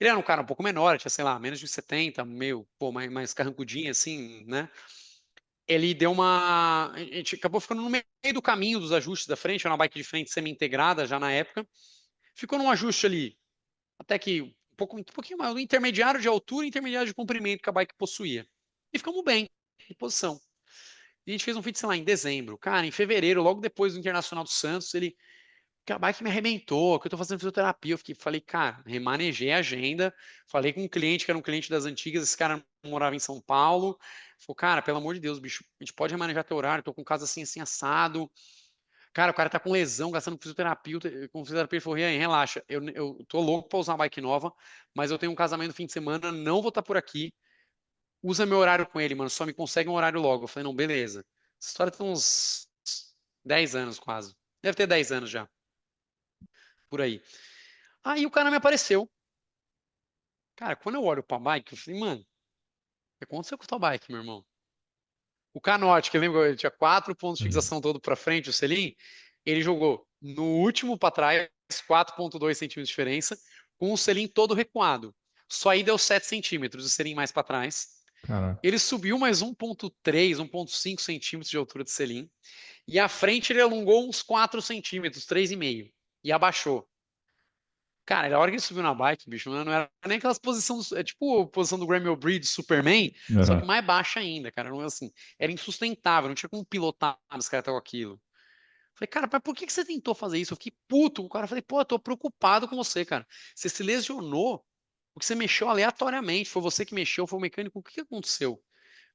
Ele era um cara um pouco menor, tinha, sei lá, menos de 70, meio, pô, mais carrancudinho assim, né? Ele deu uma. A gente acabou ficando no meio do caminho dos ajustes da frente, era uma bike de frente semi-integrada já na época. Ficou num ajuste ali, até que um pouquinho mais, um intermediário de altura e intermediário de comprimento que a bike possuía. E ficamos bem, em posição. E a gente fez um feat, sei lá, em dezembro. Cara, em fevereiro, logo depois do Internacional do Santos, ele que a bike me arrebentou, que eu tô fazendo fisioterapia. Falei, cara, remanejei a agenda, falei com um cliente que era um cliente das antigas, esse cara morava em São Paulo. Falei, cara, pelo amor de Deus, bicho, a gente pode remanejar teu horário, tô com um caso assim, assim, assado. Cara, o cara tá com lesão, gastando com fisioterapia. Ele falou, e aí, relaxa, eu tô louco pra usar uma bike nova, mas eu tenho um casamento no fim de semana, não vou estar por aqui. Usa meu horário com ele, mano, só me consegue um horário logo. Eu falei, não, beleza. Essa história tem uns 10 anos quase. Deve ter 10 anos já, por aí. Aí o cara me apareceu. Cara, quando eu olho pra bike, eu falei, mano, o que aconteceu com a tua bike, meu irmão? O canote, que lembra, ele tinha 4 pontos de Uhum. fixação todo pra frente, o selim, ele jogou no último pra trás, 4,2 centímetros de diferença, com o selim todo recuado. Só aí deu 7 centímetros, o selim mais pra trás. Caraca. Ele subiu mais 1,3, 1,5 centímetros de altura de selim. E à frente ele alongou uns 4 centímetros, 3,5. E abaixou. Cara, na hora que ele subiu na bike, bicho, não era nem aquelas posições, é tipo a posição do Grammy O'Brien, Superman, só que Aham. mais baixa ainda, cara. Não é assim, era insustentável, não tinha como pilotar os caras com aquilo. Falei, cara, mas por que que você tentou fazer isso? Eu fiquei puto com o cara. Falei, pô, eu tô preocupado com você, cara. Você se lesionou porque você mexeu aleatoriamente. Foi você que mexeu, foi o mecânico. O que que aconteceu?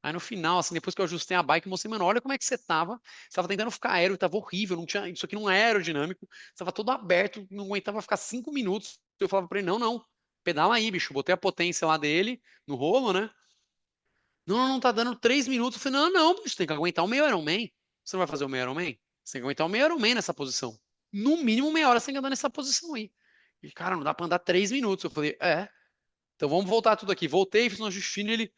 Aí no final, assim, depois que eu ajustei a bike, eu mostrei, mano, olha como é que você tava. Você tava tentando ficar aéreo, tava horrível, não tinha, isso aqui não é aerodinâmico. Você tava todo aberto, não aguentava ficar 5 minutos. Eu falava pra ele, não, não, pedala aí, bicho. Botei a potência lá dele, no rolo, né? Não, não, não tá dando 3 minutos. Eu falei, não, não, bicho, tem que aguentar o meio Ironman. Você não vai fazer o meio Ironman? Você tem que aguentar o meio Ironman nessa posição. No mínimo meia hora você tem que andar nessa posição aí. E, cara, não dá pra andar 3 minutos. Eu falei, então vamos voltar tudo aqui. Voltei, fiz um ajuste fino, ele,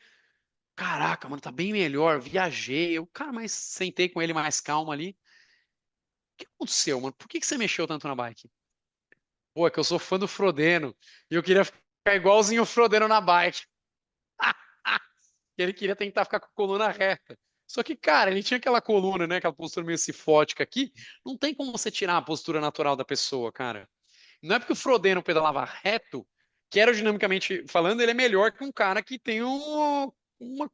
caraca, mano, tá bem melhor. Viajei. Eu, cara, mas sentei com ele mais calmo ali. O que aconteceu, mano? Por que que você mexeu tanto na bike? Pô, é que eu sou fã do Frodeno e eu queria ficar igualzinho o Frodeno na bike. Ele queria tentar ficar com a coluna reta. Só que, cara, ele tinha aquela coluna, né? Aquela postura meio cifótica aqui. Não tem como você tirar a postura natural da pessoa, cara. Não é porque o Frodeno pedalava reto, que aerodinamicamente falando, ele é melhor que um cara que tem uma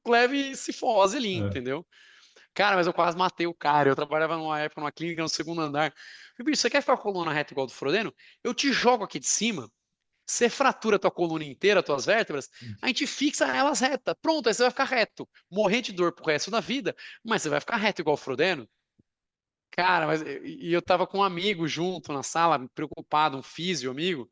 leve cifose ali, É. entendeu? Cara, mas eu quase matei o cara. Eu trabalhava numa época numa clínica no segundo andar. Falei, bicho, você quer ficar com a coluna reta igual do Frodeno? Eu te jogo aqui de cima, você fratura a tua coluna inteira, tuas vértebras, a gente fixa elas retas. Pronto, aí você vai ficar reto. Morrer de dor pro resto da vida, mas você vai ficar reto igual o Frodeno. Cara, mas e eu tava com um amigo junto na sala, preocupado, um físio amigo.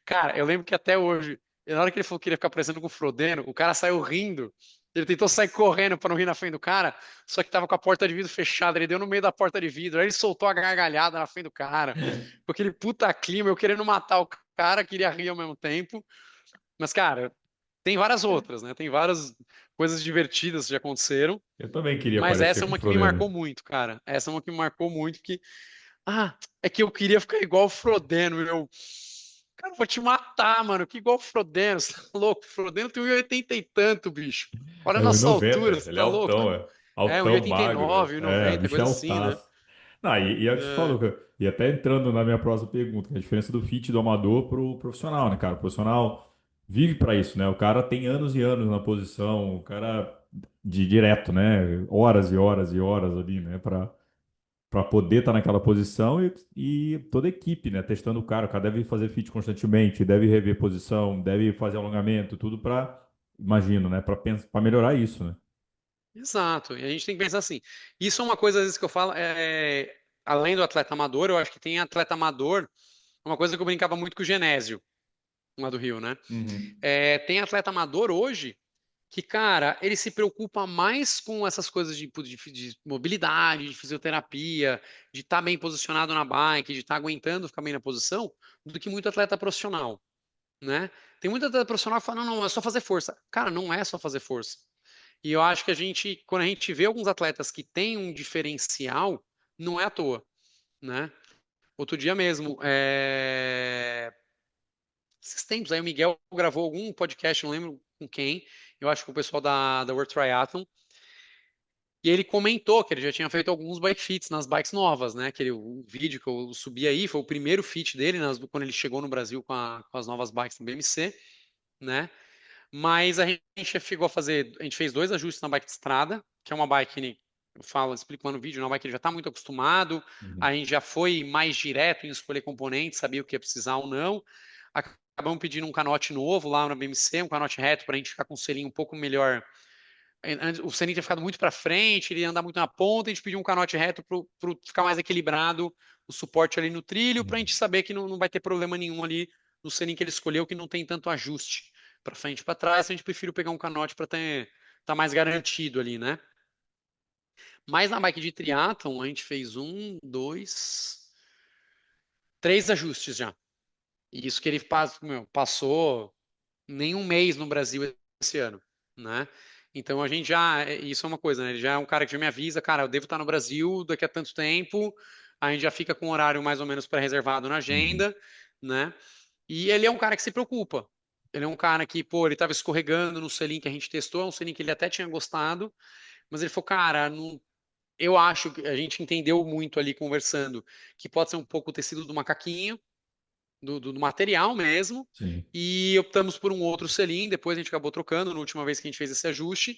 Cara, eu lembro que até hoje, na hora que ele falou que queria ficar parecendo com o Frodeno, o cara saiu rindo. Ele tentou sair correndo para não rir na frente do cara, só que tava com a porta de vidro fechada. Ele deu no meio da porta de vidro. Aí ele soltou a gargalhada na frente do cara. Com aquele puta clima, eu querendo matar o cara, queria rir ao mesmo tempo. Mas, cara, tem várias outras, né? Tem várias coisas divertidas que já aconteceram. Eu também queria Mas parecer essa é com o uma que me marcou Frodeno. muito, cara. Essa é uma que me marcou muito, porque é que eu queria ficar igual o Frodeno. Cara, eu vou te matar, mano. Que igual o Frodeno, você tá louco? O Frodeno tem 1,80 e tanto, bicho. Olha a É um e nossa noventa. altura, você Ele é tá louco? altão, é. É, Altão, magro. 1,89, É, o 1,90, bicho é coisa assim, né? altaço. Não, e é o que você É, falou, cara. E até entrando na minha próxima pergunta, que é a diferença do fit do amador pro profissional, né, cara? O profissional vive para isso, né? O cara tem anos e anos na posição, o cara de direto, né? Horas e horas e horas ali, né? Para poder estar naquela posição e toda a equipe, né? Testando o cara deve fazer fit constantemente, deve rever posição, deve fazer alongamento, tudo para, imagino, né? Para melhorar isso, né? exato. E a gente tem que pensar assim. Isso é uma coisa, às vezes, que eu falo, além do atleta amador, eu acho que tem atleta amador, uma coisa que eu brincava muito com o Genésio, lá do Rio, né? Uhum. Tem atleta amador hoje que, cara, ele se preocupa mais com essas coisas de mobilidade, de fisioterapia, de estar bem posicionado na bike, de estar aguentando ficar bem na posição, do que muito atleta profissional, né? Tem muito atleta profissional que fala, não, não, é só fazer força. Cara, não é só fazer força. E eu acho que quando a gente vê alguns atletas que têm um diferencial, não é à toa, né? Outro dia mesmo, esses tempos aí o Miguel gravou algum podcast, não lembro com quem, eu acho que o pessoal da World Triathlon, e ele comentou que ele já tinha feito alguns bike fits nas bikes novas, né? O vídeo que eu subi aí foi o primeiro fit dele quando ele chegou no Brasil com as novas bikes do BMC, né? Mas a gente chegou a fazer, a gente fez dois ajustes na bike de estrada, que é uma bike que eu falo, explico lá no vídeo, uma bike que ele já está muito acostumado, Uhum. a gente já foi mais direto em escolher componentes, sabia o que ia precisar ou não. Acabamos pedindo um canote novo lá na BMC, um canote reto para a gente ficar com um selinho um pouco melhor. O selinho tinha ficado muito para frente, ele ia andar muito na ponta, a gente pediu um canote reto para ficar mais equilibrado o suporte ali no trilho, para a gente saber que não vai ter problema nenhum ali no selinho que ele escolheu, que não tem tanto ajuste para frente e para trás, a gente prefere pegar um canote para tá mais garantido ali, né? Mas na bike de triatlon, a gente fez um, dois, três ajustes já. E isso que ele passou nem um mês no Brasil esse ano, né? Então a gente isso é uma coisa, né? Ele já é um cara que já me avisa, cara, eu devo estar no Brasil daqui a tanto tempo, a gente já fica com um horário mais ou menos pré-reservado na Uhum. agenda, né? E ele é um cara que se preocupa. Ele é um cara que, pô, ele estava escorregando no selim que a gente testou, é um selim que ele até tinha gostado, mas ele falou, cara, não, eu acho que a gente entendeu muito ali conversando que pode ser um pouco o tecido do macaquinho, do material mesmo, Sim. e optamos por um outro selim, depois a gente acabou trocando na última vez que a gente fez esse ajuste,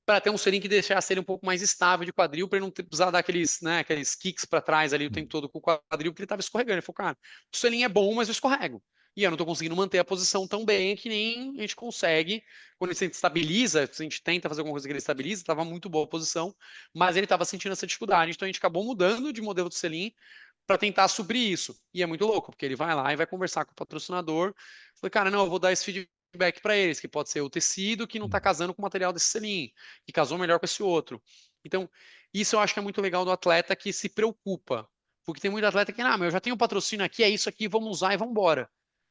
para ter um selim que deixasse ele um pouco mais estável de quadril, para ele não precisar dar aqueles, né, aqueles kicks para trás ali o tempo todo com o quadril, porque ele estava escorregando. Ele falou, cara, o selim é bom, mas eu escorrego. E eu não estou conseguindo manter a posição tão bem que nem a gente consegue. Quando a gente estabiliza, a gente tenta fazer alguma coisa que ele estabiliza, estava muito boa a posição, mas ele estava sentindo essa dificuldade. Então a gente acabou mudando de modelo de selim para tentar suprir isso. E é muito louco, porque ele vai lá e vai conversar com o patrocinador. Falei, cara, não, eu vou dar esse feedback para eles, que pode ser o tecido que não está casando com o material desse selim, que casou melhor com esse outro. Então, isso eu acho que é muito legal do atleta que se preocupa. Porque tem muito atleta que, ah, mas eu já tenho patrocínio aqui, é isso aqui, vamos usar e vamos embora.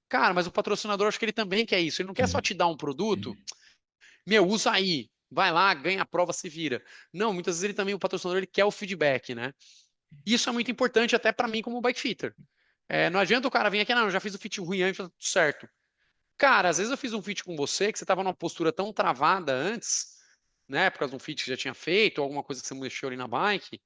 Cara, mas o patrocinador, acho que ele também quer isso. Ele não quer só Sim. te dar um produto, meu, usa aí, vai lá, ganha a prova, se vira. Não, muitas vezes ele também, o patrocinador, ele quer o feedback, né? Isso é muito importante até para mim como bike fitter. Não adianta o cara vir aqui, não, eu já fiz o fit ruim antes, tá tudo certo. Cara, às vezes eu fiz um fit com você que você estava numa postura tão travada antes, né, por causa de um fit que já tinha feito, ou alguma coisa que você mexeu ali na bike,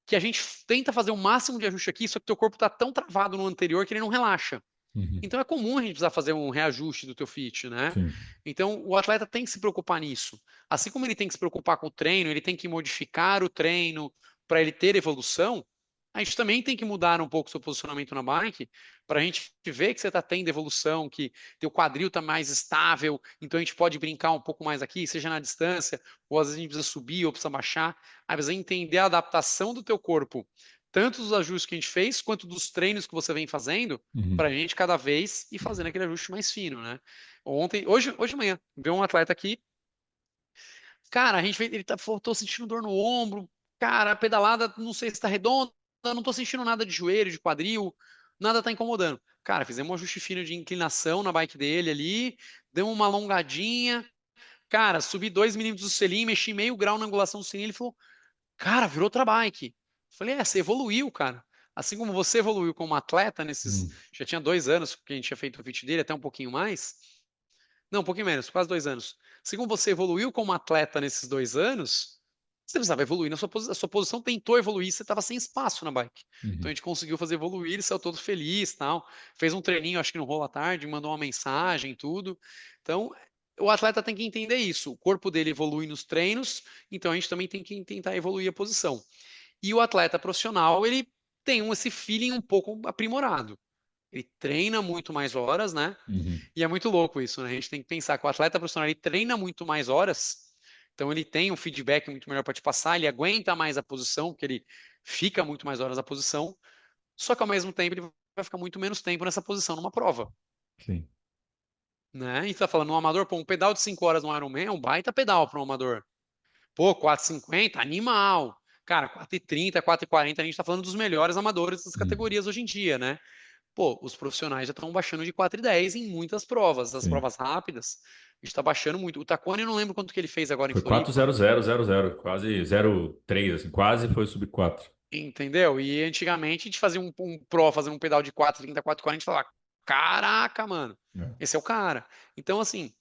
que a gente tenta fazer o máximo de ajuste aqui, só que teu corpo está tão travado no anterior que ele não relaxa. Uhum. Então é comum a gente precisar fazer um reajuste do teu fit, né? Sim. Então o atleta tem que se preocupar nisso. Assim como ele tem que se preocupar com o treino, ele tem que modificar o treino para ele ter evolução. A gente também tem que mudar um pouco o seu posicionamento na bike para a gente ver que você está tendo evolução, que teu quadril está mais estável, então a gente pode brincar um pouco mais aqui, seja na distância, ou às vezes a gente precisa subir ou precisa baixar. Aí você entender a adaptação do teu corpo, tanto dos ajustes que a gente fez, quanto dos treinos que você vem fazendo, para Uhum. a gente cada vez ir fazendo aquele ajuste mais fino, né? Hoje de manhã, veio um atleta aqui, cara, a gente ele falou, tô sentindo dor no ombro, cara, a pedalada, não sei se tá redonda, não tô sentindo nada de joelho, de quadril, nada tá incomodando. Cara, fizemos um ajuste fino de inclinação na bike dele ali, deu uma alongadinha, cara, subi 2 milímetros do selim, mexi meio grau na angulação do selim, ele falou, cara, virou outra bike. Falei, você evoluiu, cara. Assim como você evoluiu como atleta nesses. Uhum. Já tinha 2 anos que a gente tinha feito o fit dele, até um pouquinho mais. Não, um pouquinho menos, quase 2 anos. Assim como você evoluiu como atleta nesses 2 anos, você precisava evoluir na sua posição. A sua posição tentou evoluir, você estava sem espaço na bike. Então a Uhum. gente conseguiu fazer evoluir, ele saiu todo feliz, tal. Fez um treininho, acho que no rolo à tarde, mandou uma mensagem, tudo. Então, o atleta tem que entender isso. O corpo dele evolui nos treinos, então a gente também tem que tentar evoluir a posição. E o atleta profissional, ele tem esse feeling um pouco aprimorado. Ele treina muito mais horas, né? Uhum. E é muito louco isso, né? A gente tem que pensar que o atleta profissional ele treina muito mais horas, então ele tem um feedback muito melhor para te passar, ele aguenta mais a posição, porque ele fica muito mais horas na posição, só que ao mesmo tempo ele vai ficar muito menos tempo nessa posição numa prova, Sim. né? E tá falando, um amador, pô, um pedal de 5 horas no Ironman é um baita pedal para um amador. Pô, 4,50, animal. Cara, 4,30, 4,40, a gente tá falando dos melhores amadores das Uhum. categorias hoje em dia, né? Pô, os profissionais já estão baixando de 4,10 em muitas provas, as Sim. provas rápidas, a gente está baixando muito. O Tacone, eu não lembro quanto que ele fez agora em Foi Floripa, 4,0000, quase 0,3, assim, quase foi sub 4. entendeu? E antigamente a gente fazia um pro, fazendo um pedal de 4,30, 4,40, a gente falava, caraca, mano, É. esse é o cara. Então, assim,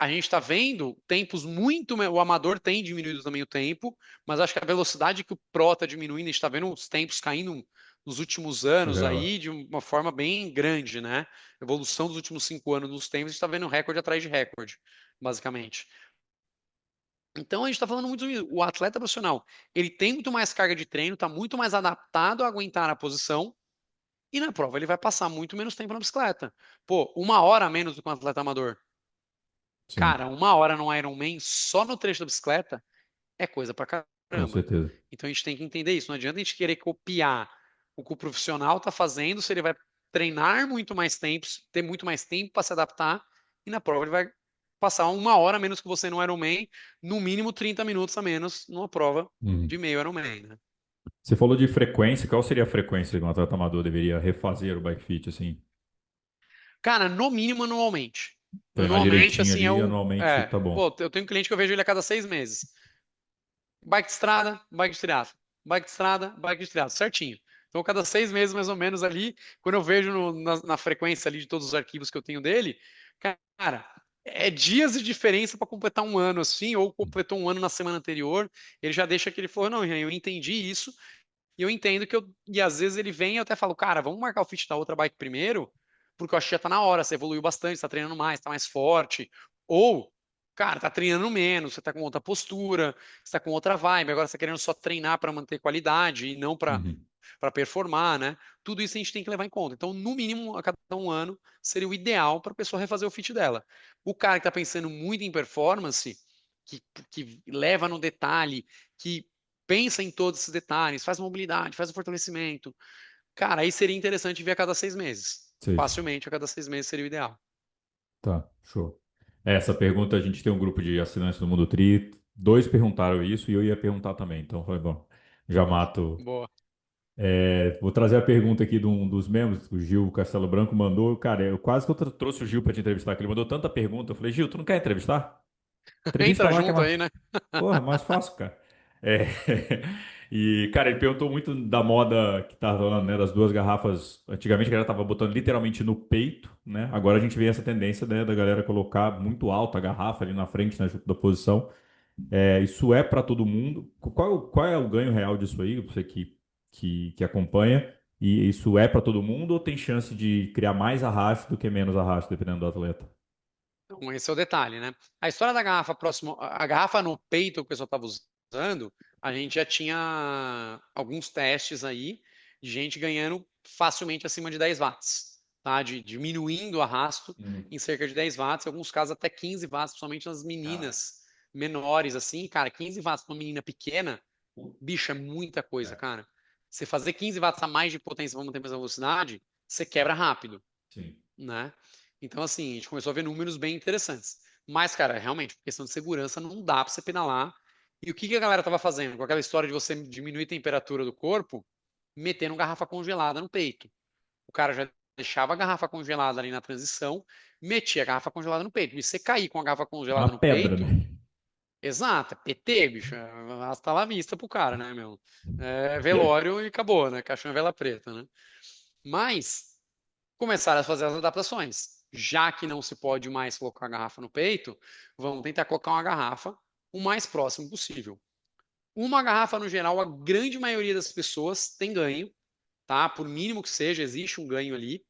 a gente está vendo tempos muito. O amador tem diminuído também o tempo, mas acho que a velocidade que o Pro está diminuindo, a gente está vendo os tempos caindo nos últimos anos Surreal. aí de uma forma bem grande, né? Evolução dos últimos 5 anos nos tempos, a gente está vendo recorde atrás de recorde, basicamente. Então a gente está falando muito disso. O atleta profissional, ele tem muito mais carga de treino, está muito mais adaptado a aguentar a posição, e na prova ele vai passar muito menos tempo na bicicleta. Pô, 1 hora a menos do que um atleta amador. Sim, Cara, 1 hora no Ironman só no trecho da bicicleta é coisa pra com caramba. certeza. Então a gente tem que entender isso. Não adianta a gente querer copiar o que o profissional está fazendo, se ele vai treinar muito mais tempo, ter muito mais tempo para se adaptar, e na prova ele vai passar 1 hora a menos que você no Ironman, no mínimo 30 minutos a menos numa prova Uhum. de meio Ironman, né? Você falou de frequência. Qual seria a frequência que um atleta amador deveria refazer o bike fit, assim? Cara, no mínimo anualmente. Treinar Anualmente, direitinho assim, ali, anualmente, tá bom. Pô, eu tenho um cliente que eu vejo ele a cada 6 meses. Bike de estrada, bike de triatlo. Bike de estrada, bike de triatlo, certinho. Então, cada 6 meses, mais ou menos, ali, quando eu vejo na frequência ali de todos os arquivos que eu tenho dele, cara, é dias de diferença para completar um ano, assim, ou completou um ano na semana anterior, ele já deixa aquele falou, não, eu entendi isso, E eu entendo e às vezes ele vem e eu até falo, cara, vamos marcar o fit da outra bike primeiro, porque eu acho que já tá na hora, você evoluiu bastante, você tá treinando mais, tá mais forte. Ou, cara, tá treinando menos, você tá com outra postura, você tá com outra vibe, agora você tá querendo só treinar para manter qualidade e não Uhum. para performar, né? Tudo isso a gente tem que levar em conta. Então, no mínimo, a cada um ano seria o ideal para a pessoa refazer o fit dela. O cara que está pensando muito em performance, que leva no detalhe, que pensa em todos esses detalhes, faz mobilidade, faz o fortalecimento, cara, aí seria interessante ver a cada 6 meses. Sei. Facilmente, a cada 6 meses seria o ideal. Tá, show. Essa pergunta, a gente tem um grupo de assinantes do Mundo Tri, dois perguntaram isso e eu ia perguntar também, então foi bom. Já mato. Boa. Vou trazer a pergunta aqui de um dos membros, o Gil Castelo Branco mandou. Cara, eu quase que eu trouxe o Gil para te entrevistar, que ele mandou tanta pergunta. Eu falei, Gil, tu não quer entrevistar? Entrevista Entra lá que é junto mais. aí, né? Porra, mais fácil, cara. É, E, cara, ele perguntou muito da moda que tá rolando, né? Das duas garrafas. Antigamente a galera tava botando literalmente no peito, né? Agora a gente vê essa tendência, né, da galera colocar muito alta a garrafa ali na frente, né, junto da posição. Isso é para todo mundo. Qual é o ganho real disso aí, você que acompanha? E isso é para todo mundo ou tem chance de criar mais arrasto do que menos arrasto, dependendo do atleta? Então, esse é o detalhe, né? A história da garrafa próximo, a garrafa no peito que o pessoal estava usando, a gente já tinha alguns testes aí de gente ganhando facilmente acima de 10 watts, tá? Diminuindo o arrasto Uhum. em cerca de 10 watts, em alguns casos até 15 watts, principalmente nas Caraca. meninas menores, assim. Cara, 15 watts numa menina pequena, bicho, é muita coisa, É, cara. Você fazer 15 watts a mais de potência para manter a mesma velocidade, você quebra rápido, sim. né? Então, assim, a gente começou a ver números bem interessantes. Mas, cara, realmente, por questão de segurança, não dá para você pedalar. E o que que a galera tava fazendo? Com aquela história de você diminuir a temperatura do corpo, metendo garrafa congelada no peito. O cara já deixava a garrafa congelada ali na transição, metia a garrafa congelada no peito. E você cair com a garrafa É uma congelada no pedra, peito, né? exato, é PT, bicho, hasta lá vista pro cara, né, meu? É velório e acabou, né? Caixão e vela preta, né? Mas começaram a fazer as adaptações. Já que não se pode mais colocar a garrafa no peito, vamos tentar colocar uma garrafa o mais próximo possível. Uma garrafa, no geral, a grande maioria das pessoas tem ganho, tá? Por mínimo que seja, existe um ganho ali.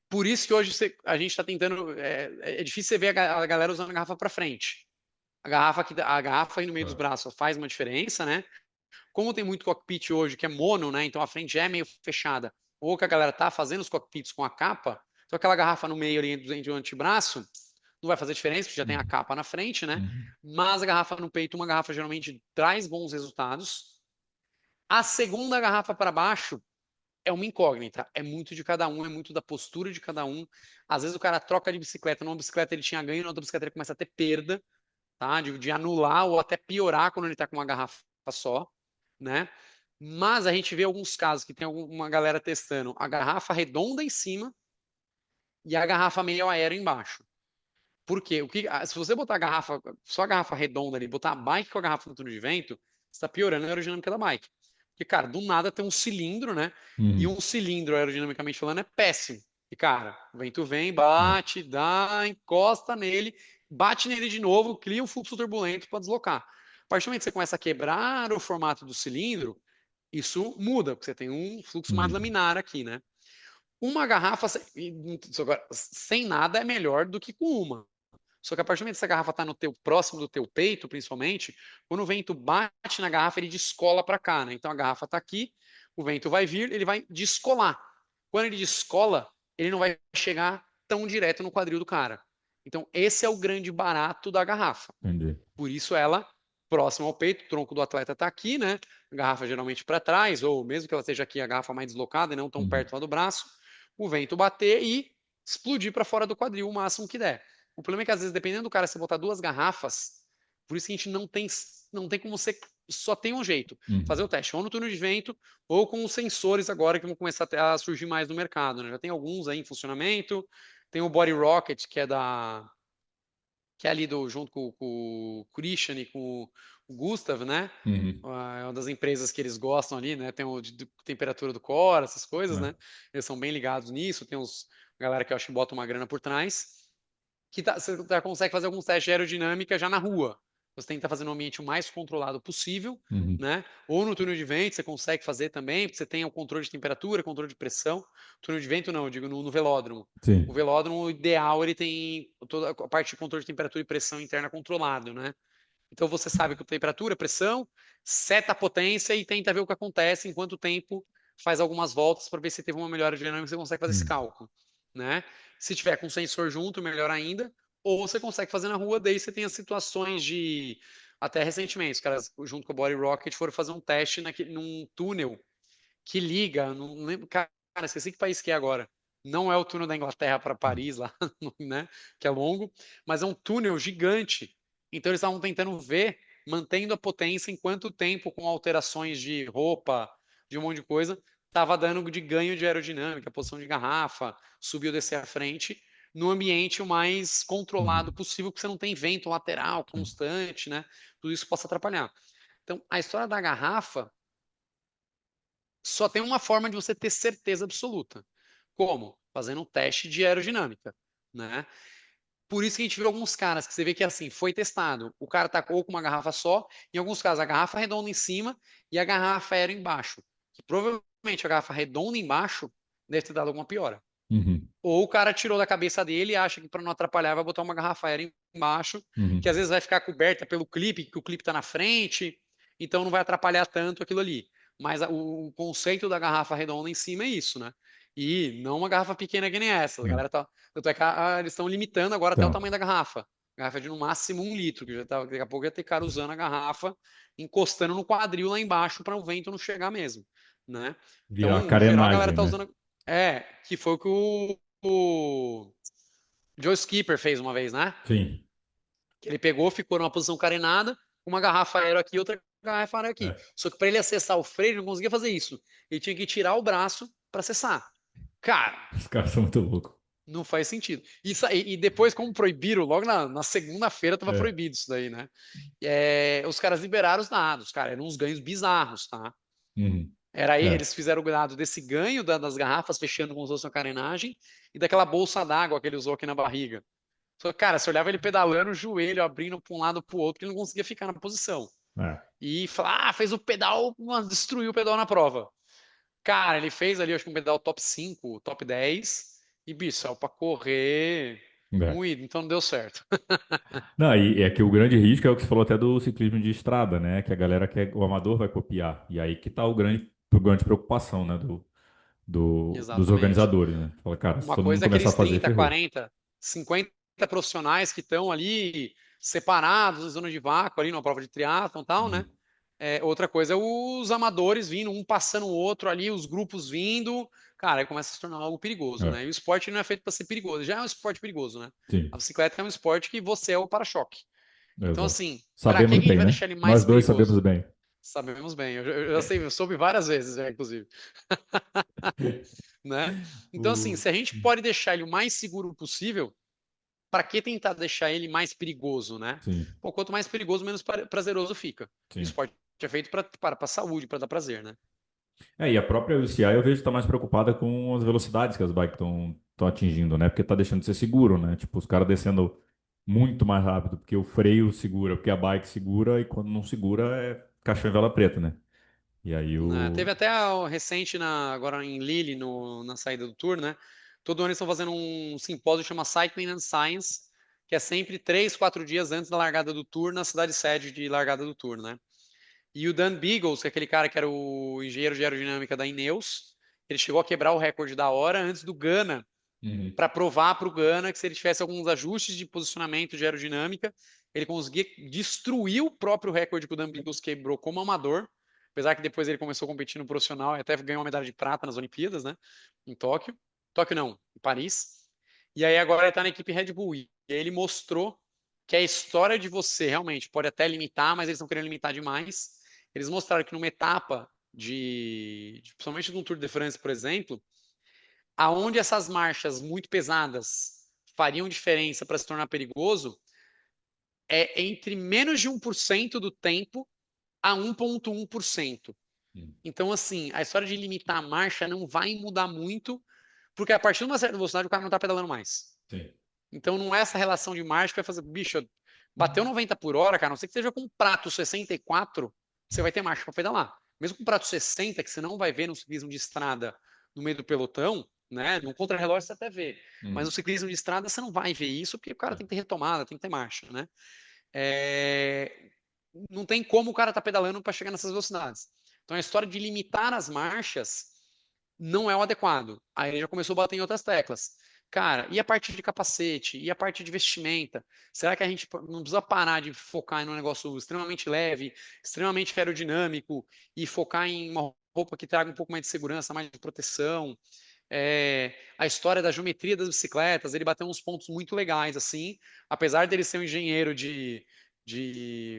Por isso que hoje a gente está tentando. É difícil você ver a galera usando a garrafa para frente. A garrafa aí no meio dos Ah, braços faz uma diferença, né? Como tem muito cockpit hoje que é mono, né? Então a frente é meio fechada, ou que a galera tá fazendo os cockpits com a capa, então aquela garrafa no meio ali entre o antebraço não vai fazer diferença, porque já tem a uhum. capa na frente, né? Uhum. Mas a garrafa no peito, uma garrafa geralmente traz bons resultados. A segunda garrafa para baixo é uma incógnita, é muito de cada um, é muito da postura de cada um. Às vezes o cara troca de bicicleta, numa bicicleta ele tinha ganho, na outra bicicleta ele começa a ter perda, tá? De anular ou até piorar quando ele está com uma garrafa só, né? Mas a gente vê alguns casos que tem uma galera testando a garrafa redonda em cima e a garrafa meio aérea embaixo. Por quê? Se você botar a garrafa, só a garrafa redonda ali, botar a bike com a garrafa no túnel de vento, você está piorando a aerodinâmica da bike. Porque, cara, do nada tem um cilindro, né? E Uhum. um cilindro, aerodinamicamente falando, é péssimo. E, cara, o vento vem, É, bate, dá, encosta nele, bate nele de novo, cria um fluxo turbulento para deslocar. A partir do momento que você começa a quebrar o formato do cilindro, isso muda, porque você tem um fluxo mais uhum. laminar aqui, né? Uma garrafa sem nada é melhor do que com uma. Só que a partir do momento que essa garrafa está no teu próximo do teu peito, principalmente, quando o vento bate na garrafa, ele descola para cá, né? Então a garrafa está aqui, o vento vai vir, ele vai descolar. Quando ele descola, ele não vai chegar tão direto no quadril do cara. Então esse é o grande barato da garrafa. Entendi. Por isso ela próxima ao peito, o tronco do atleta está aqui, né? A garrafa geralmente para trás, ou mesmo que ela esteja aqui, a garrafa mais deslocada e não tão Uhum. perto lá do braço, o vento bater e explodir para fora do quadril o máximo que der. O problema é que às vezes, dependendo do cara, você botar duas garrafas, por isso que a gente não tem como você só tem um jeito, fazer Uhum. o teste, ou no túnel de vento, ou com os sensores agora que vão começar a surgir mais no mercado, né? Já tem alguns aí em funcionamento, tem o Body Rocket, que é ali junto com o Christian e com o Gustav, né? Uhum. É uma das empresas que eles gostam ali, né? Tem o de temperatura do core, essas coisas, É. né? Eles são bem ligados nisso. Tem uns galera que eu acho que bota uma grana por trás, que você consegue fazer alguns testes de aerodinâmica já na rua. Você tem que estar fazendo no ambiente o mais controlado possível, Uhum. né? Ou no túnel de vento você consegue fazer também, porque você tem o controle de temperatura, controle de pressão. Túnel de vento não, eu digo no velódromo. O Sim. velódromo, o ideal, ele tem toda a parte de controle de temperatura e pressão interna controlado, né? Então você sabe que a temperatura, pressão, seta a potência e tenta ver o que acontece em quanto tempo faz algumas voltas para ver se teve uma melhora dinâmica, você consegue fazer esse Uhum. cálculo, né? Se tiver com sensor junto, melhor ainda, ou você consegue fazer na rua, daí você tem as situações de até recentemente, os caras junto com o Body Rocket foram fazer um teste num túnel que liga, não lembro, cara, esqueci que país que é agora. Não é o túnel da Inglaterra para Paris, lá, né? Que é longo, mas é um túnel gigante. Então eles estavam tentando ver, mantendo a potência, em quanto tempo, com alterações de roupa, de um monte de coisa, estava dando de ganho de aerodinâmica, posição de garrafa, subir ou descer à frente, no ambiente o mais controlado Uhum. possível, porque você não tem vento lateral Sim. constante, né? Tudo isso possa atrapalhar. Então, a história da garrafa só tem uma forma de você ter certeza absoluta. Como? Fazendo um teste de aerodinâmica, né? Por isso que a gente vê alguns caras que você vê que assim, foi testado. O cara tacou com uma garrafa só, em alguns casos a garrafa redonda em cima e a garrafa aérea embaixo. Que provavelmente a garrafa redonda embaixo deve ter dado alguma piora. Uhum. Ou o cara tirou da cabeça dele e acha que para não atrapalhar vai botar uma garrafa aérea embaixo, que às Uhum. vezes vai ficar coberta pelo clipe, que o clipe está na frente, então não vai atrapalhar tanto aquilo ali. Mas o conceito da garrafa redonda em cima é isso, né? E não uma garrafa pequena que nem essa. A É. galera tá. Tanto é que eles estão limitando agora até o Então, tamanho da garrafa. Garrafa de no máximo 1 litro, que já tá, daqui a pouco ia ter cara usando a garrafa, encostando no quadril lá embaixo para o vento não chegar mesmo, né? virar Então, no geral, a galera carenagem, tá né? usando. Que foi o que o Joe Skipper fez uma vez, né? Sim. Que ele pegou, ficou numa posição carenada, uma garrafa aérea aqui, outra garrafa aérea aqui. É. Só que para ele acessar o freio, ele não conseguia fazer isso. Ele tinha que tirar o braço para acessar. Cara, Os caras são muito loucos. não faz sentido. E depois, como proibiram, logo na segunda-feira estava É. proibido isso daí, né? Os caras liberaram os dados, cara. Eram uns ganhos bizarros, tá? Uhum. É. Eles fizeram o dado desse ganho das garrafas fechando como se fosse uma carenagem e daquela bolsa d'água que ele usou aqui na barriga. Só que, cara, você olhava ele pedalando, o joelho abrindo para um lado para o outro, que ele não conseguia ficar na posição. É. E falar, fez o pedal, mano, destruiu o pedal na prova. Cara, ele fez ali, acho que um pedal top 5, top 10, e bicho, saiu pra correr É. moído, então não deu certo. Não, e é que o grande risco é o que você falou até do ciclismo de estrada, né? Que a galera quer, o amador vai copiar. E aí que tá grande preocupação, né? Dos Exatamente. organizadores, né? Fala, cara, se Uma todo mundo coisa é começar a aqueles fazer, 30, ferrou. 40, 50 profissionais que estão ali separados em zona de vácuo, ali numa prova de triatlon e tal, né? Uhum. Outra coisa é os amadores vindo, um passando o outro ali, os grupos vindo. Cara, aí começa a se tornar algo perigoso, É, né? E o esporte não é feito para ser perigoso, já é um esporte perigoso, né? sim, A bicicleta é um esporte que você é o para-choque. Então, exato. assim, para que Sabemos que a gente bem, vai né? deixar ele Nós mais dois sabemos perigoso? bem. Sabemos bem, eu já sei, eu soube várias vezes, já, inclusive, né? Então, assim, O... se a gente pode deixar ele o mais seguro possível, para que tentar deixar ele mais perigoso, né? Sim, Pô, quanto mais perigoso, menos prazeroso fica. E o sim. esporte é feito para a saúde, para dar prazer, né? É, e a própria UCI eu vejo que está mais preocupada com as velocidades que as bikes estão atingindo, né? Porque tá deixando de ser seguro, né? Tipo, os caras descendo muito mais rápido, porque o freio segura, porque a bike segura, e quando não segura é caixão em vela preta, né? E aí Né? o. Teve até o recente agora em Lille, na saída do Tour, né? Todo ano eles estão fazendo um simpósio que chama Cycling and Science, que é sempre 3, 4 dias antes da largada do Tour, na cidade sede de largada do Tour, né? E o Dan Beagles, que é aquele cara que era o engenheiro de aerodinâmica da Ineos, ele chegou a quebrar o recorde da hora antes do Ganna, Uhum. para provar para o Ganna que se ele tivesse alguns ajustes de posicionamento de aerodinâmica, ele conseguia destruir o próprio recorde que o Dan Beagles quebrou como amador, apesar que depois ele começou a competir no profissional e até ganhou uma medalha de prata nas Olimpíadas, né? Em Tóquio. Tóquio não, em Paris. E aí agora ele está na equipe Red Bull. E aí ele mostrou que a história de você realmente pode até limitar, mas eles estão querendo limitar demais. Eles mostraram que numa etapa principalmente no Tour de France, por exemplo, aonde essas marchas muito pesadas fariam diferença para se tornar perigoso é entre menos de 1% do tempo a 1,1%. Uhum. Então, assim, a história de limitar a marcha não vai mudar muito, porque a partir de uma certa velocidade o cara não está pedalando mais. Sim. Então, não é essa relação de marcha que vai fazer, bicho, Bateu 90 por hora, cara, a não sei que seja com um prato 64, você vai ter marcha para pedalar. Mesmo com um prato 60, que você não vai ver no ciclismo de estrada no meio do pelotão, né? No contrarrelógio você até vê. Mas no Uhum. ciclismo de estrada você não vai ver isso, porque o cara tem que ter retomada, tem que ter marcha, né? É, não tem como o cara tá pedalando para chegar nessas velocidades. Então a história de limitar as marchas não é o adequado. Aí ele já começou a bater em outras teclas. Cara, e a parte de capacete? E a parte de vestimenta? Será que a gente não precisa parar de focar em um negócio extremamente leve, extremamente aerodinâmico e focar em uma roupa que traga um pouco mais de segurança, mais de proteção? A história da geometria das bicicletas, ele bateu uns pontos muito legais, assim, apesar dele ser um engenheiro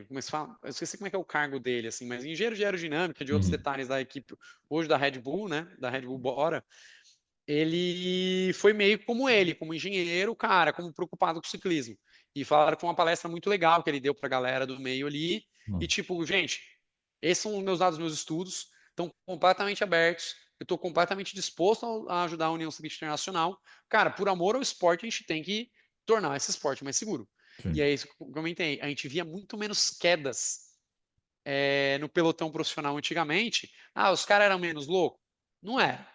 como é que se fala? Eu esqueci como é que é o cargo dele, assim, mas engenheiro de aerodinâmica, de outros Uhum. detalhes da equipe, hoje da Red Bull, né, da Red Bull Bora, ele foi meio como ele, como engenheiro, cara, como preocupado com o ciclismo. E falaram que foi uma palestra muito legal que ele deu para a galera do meio ali, e Uhum. tipo, gente, esses são os meus dados, meus estudos, estão completamente abertos. Eu estou completamente disposto a ajudar a União Ciclista Internacional. Cara, por amor ao esporte, a gente tem que tornar esse esporte mais seguro. E Sim. é isso que eu comentei. A gente via muito menos quedas no pelotão profissional antigamente. Ah, os caras eram menos loucos? Não era.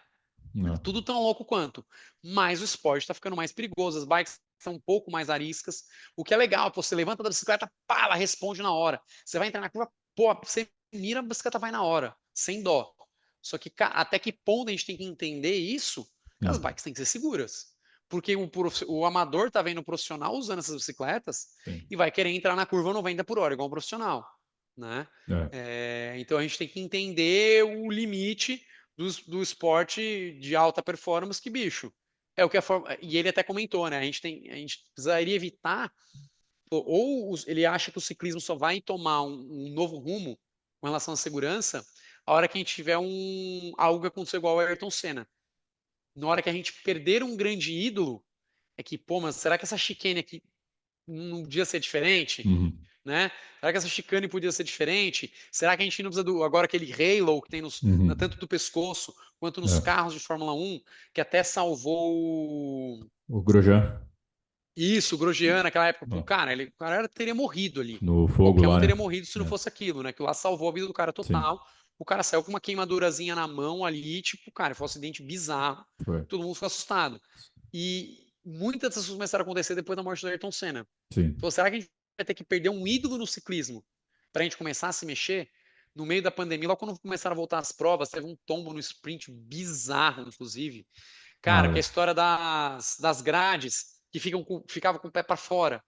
Não. Tudo tão louco quanto. Mas o esporte está ficando mais perigoso. As bikes são um pouco mais ariscas. O que é legal, pô, você levanta da bicicleta, pá, ela responde na hora. Você vai entrar na curva, pô, você mira, a bicicleta vai na hora, sem dó. Só que até que ponto a gente tem que entender isso? Que as Sim. bikes têm que ser seguras. Porque o amador tá vendo o profissional usando essas bicicletas Sim. e vai querer entrar na curva 90 por hora, igual um profissional, né? É. Então a gente tem que entender o limite do esporte de alta performance que, bicho, é o que a forma. E ele até comentou, né? A gente precisaria evitar, ele acha que o ciclismo só vai tomar um novo rumo com relação à segurança a hora que a gente tiver algo que aconteceu igual ao Ayrton Senna. Na hora que a gente perder um grande ídolo, é que, pô, mas será que essa chicane aqui não podia ser diferente? Uhum. Né? Será que essa chicane podia ser diferente? Será que a gente não precisa agora aquele halo que tem Uhum. tanto do pescoço quanto nos É. carros de Fórmula 1, que até salvou O Grosjean, isso, o Grosjean naquela época, pô, ó, cara, o cara teria morrido ali. no fogo Qualquer um lá, teria né? morrido se não É. fosse aquilo, né? Que lá salvou a vida do cara Sim. total. O cara saiu com uma queimadurazinha na mão ali, tipo, cara, foi um acidente bizarro. Foi. Todo mundo ficou assustado. E muitas dessas coisas começaram a acontecer depois da morte do Ayrton Senna. Sim. Então, será que a gente vai ter que perder um ídolo no ciclismo para a gente começar a se mexer? No meio da pandemia, logo quando começaram a voltar as provas, teve um tombo no sprint bizarro, inclusive. Cara, que é a Ah, história das grades que ficavam com o pé para fora.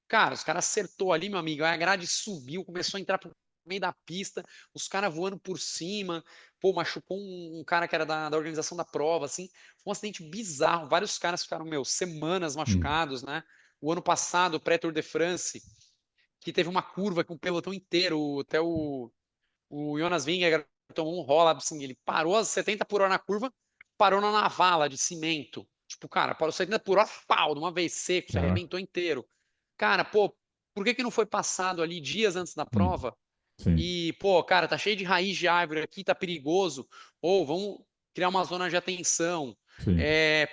Cara, os caras acertou ali, meu amigo. Aí a grade subiu, começou a entrar pro meio da pista, os caras voando por cima. Pô, machucou um cara que era da organização da prova, assim. Foi um acidente bizarro. Vários caras ficaram, meu, semanas hum, machucados, né? O ano passado, pré-Tour de France, que teve uma curva com o pelotão inteiro, até o Jonas Vingegaard tomou um rola, assim, ele parou a 70 por hora na curva, parou na navala de cimento. Tipo, cara, parou 70 por hora, pau, de uma vez seco, se caraca. arrebentou inteiro. Cara, pô, por que que não foi passado ali dias antes da Hum, prova? sim. E, pô, cara, tá cheio de raiz de árvore aqui, tá perigoso. Ou vamos criar uma zona de atenção. Sim.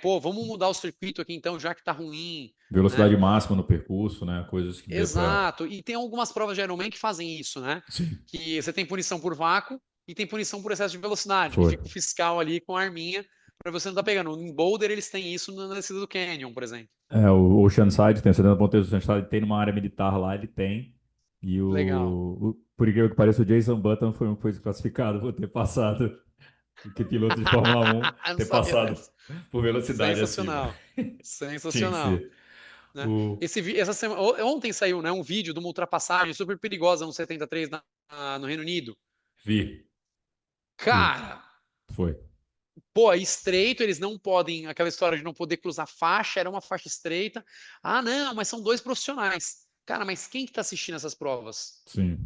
Pô, vamos mudar o circuito aqui então, já que tá ruim, né? Velocidade máxima no percurso, né? Coisas que dê pra. Exato. E tem algumas provas de Ironman que fazem isso, né? Sim. Que você tem punição por vácuo e tem punição por excesso de velocidade, que Foi. fica o fiscal ali com a arminha para você não estar pegando. Em Boulder eles têm isso na descida do Canyon, por exemplo. É, o Oceanside tem o 70.3 do Oceanside, tem numa área militar lá, ele tem. E Legal. por incrível que pareça, o Jason Button foi um que foi desclassificado por ter passado, que piloto de Fórmula 1, Não ter sabia passado dessa. por velocidade acima. Sensacional. Tinha que Sensacional. ser. Né? O... Essa semana, ontem saiu, né, um vídeo de uma ultrapassagem super perigosa no 73 no Reino Unido. Vi, vi. Cara, Foi. pô, é estreito, eles não podem, aquela história de não poder cruzar faixa, era uma faixa estreita. Ah, não, mas são dois profissionais. Cara, mas quem que tá assistindo essas provas? Sim.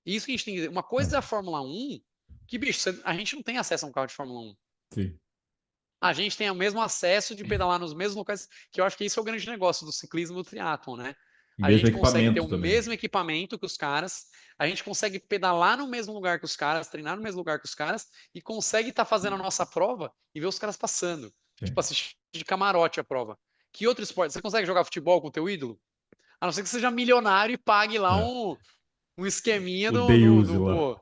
Isso que a gente tem que dizer. Uma coisa é a É, Fórmula 1, que, bicho, a gente não tem acesso a um carro de Fórmula 1. sim. A gente tem o mesmo acesso de pedalar nos mesmos locais, que eu acho que esse é o grande negócio do ciclismo e do triatlon, né? A Mesmo gente consegue ter equipamento o também. mesmo equipamento que os caras, a gente consegue pedalar no mesmo lugar que os caras, treinar no mesmo lugar que os caras, e consegue estar fazendo a nossa prova e ver os caras passando. Tipo, Sim. assistir de camarote a prova. Que outro esporte? Você consegue jogar futebol com o teu ídolo? A não ser que seja milionário e pague lá É. um esqueminha O day use lá. pô.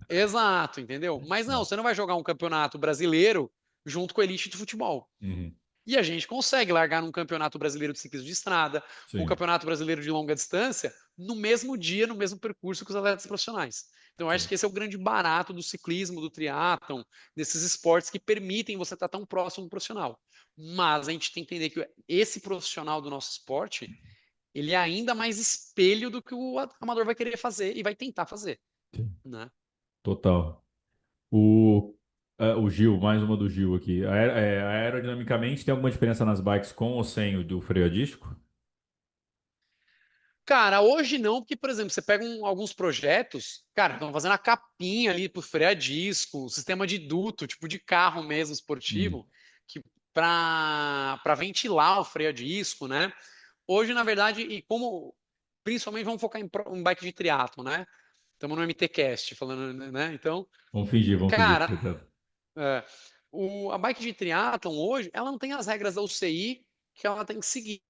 Exato, entendeu? Mas não, você não vai jogar um campeonato brasileiro junto com a elite de futebol. Uhum. E a gente consegue largar num campeonato brasileiro de ciclismo de estrada, um Sim, campeonato brasileiro de longa distância, no mesmo dia, no mesmo percurso que os atletas profissionais. Então, eu acho sim. que esse é o grande barato do ciclismo, do triatlon, desses esportes que permitem você estar tão próximo do profissional. Mas a gente tem que entender que esse profissional do nosso esporte, ele é ainda mais espelho do que o amador vai querer fazer e vai tentar fazer, Sim. né? Total. O Gil, mais uma do Gil aqui. Aerodinamicamente, tem alguma diferença nas bikes com ou sem o do freio a disco? Cara, hoje não, porque, por exemplo, você pega alguns projetos, cara, estão fazendo a capinha ali pro freio a disco, um sistema de duto, tipo de carro mesmo Uhum. esportivo, que para ventilar o freio a disco, né? Hoje, na verdade, e como principalmente vamos focar em bike de triatlo, né? Estamos no MTcast falando, né? Então, Vamos fingir que cara, você tá. é, a bike de triatlon hoje, ela não tem as regras da UCI que ela tem que seguir.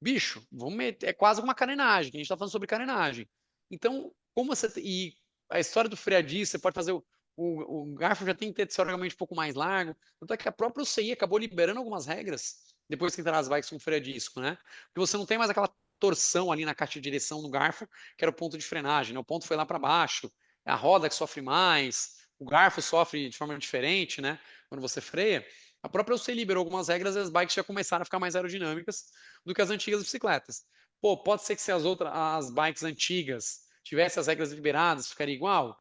Bicho, vamos meter, é quase uma carenagem, que a gente está falando sobre carenagem. Então, como você. E a história do freadisco, você pode fazer. O garfo já tem que ter teoricamente um pouco mais largo. Tanto é que a própria UCI acabou liberando algumas regras depois que entraram as bikes com freadisco, né? Porque você não tem mais aquela torção ali na caixa de direção do garfo, que era o ponto de frenagem, né? O ponto foi lá para baixo, é a roda que sofre mais, o garfo sofre de forma diferente, né? Quando você freia. A própria UCI liberou algumas regras e as bikes já começaram a ficar mais aerodinâmicas do que as antigas bicicletas. Pô, pode ser que se as bikes antigas tivessem as regras liberadas, ficaria igual?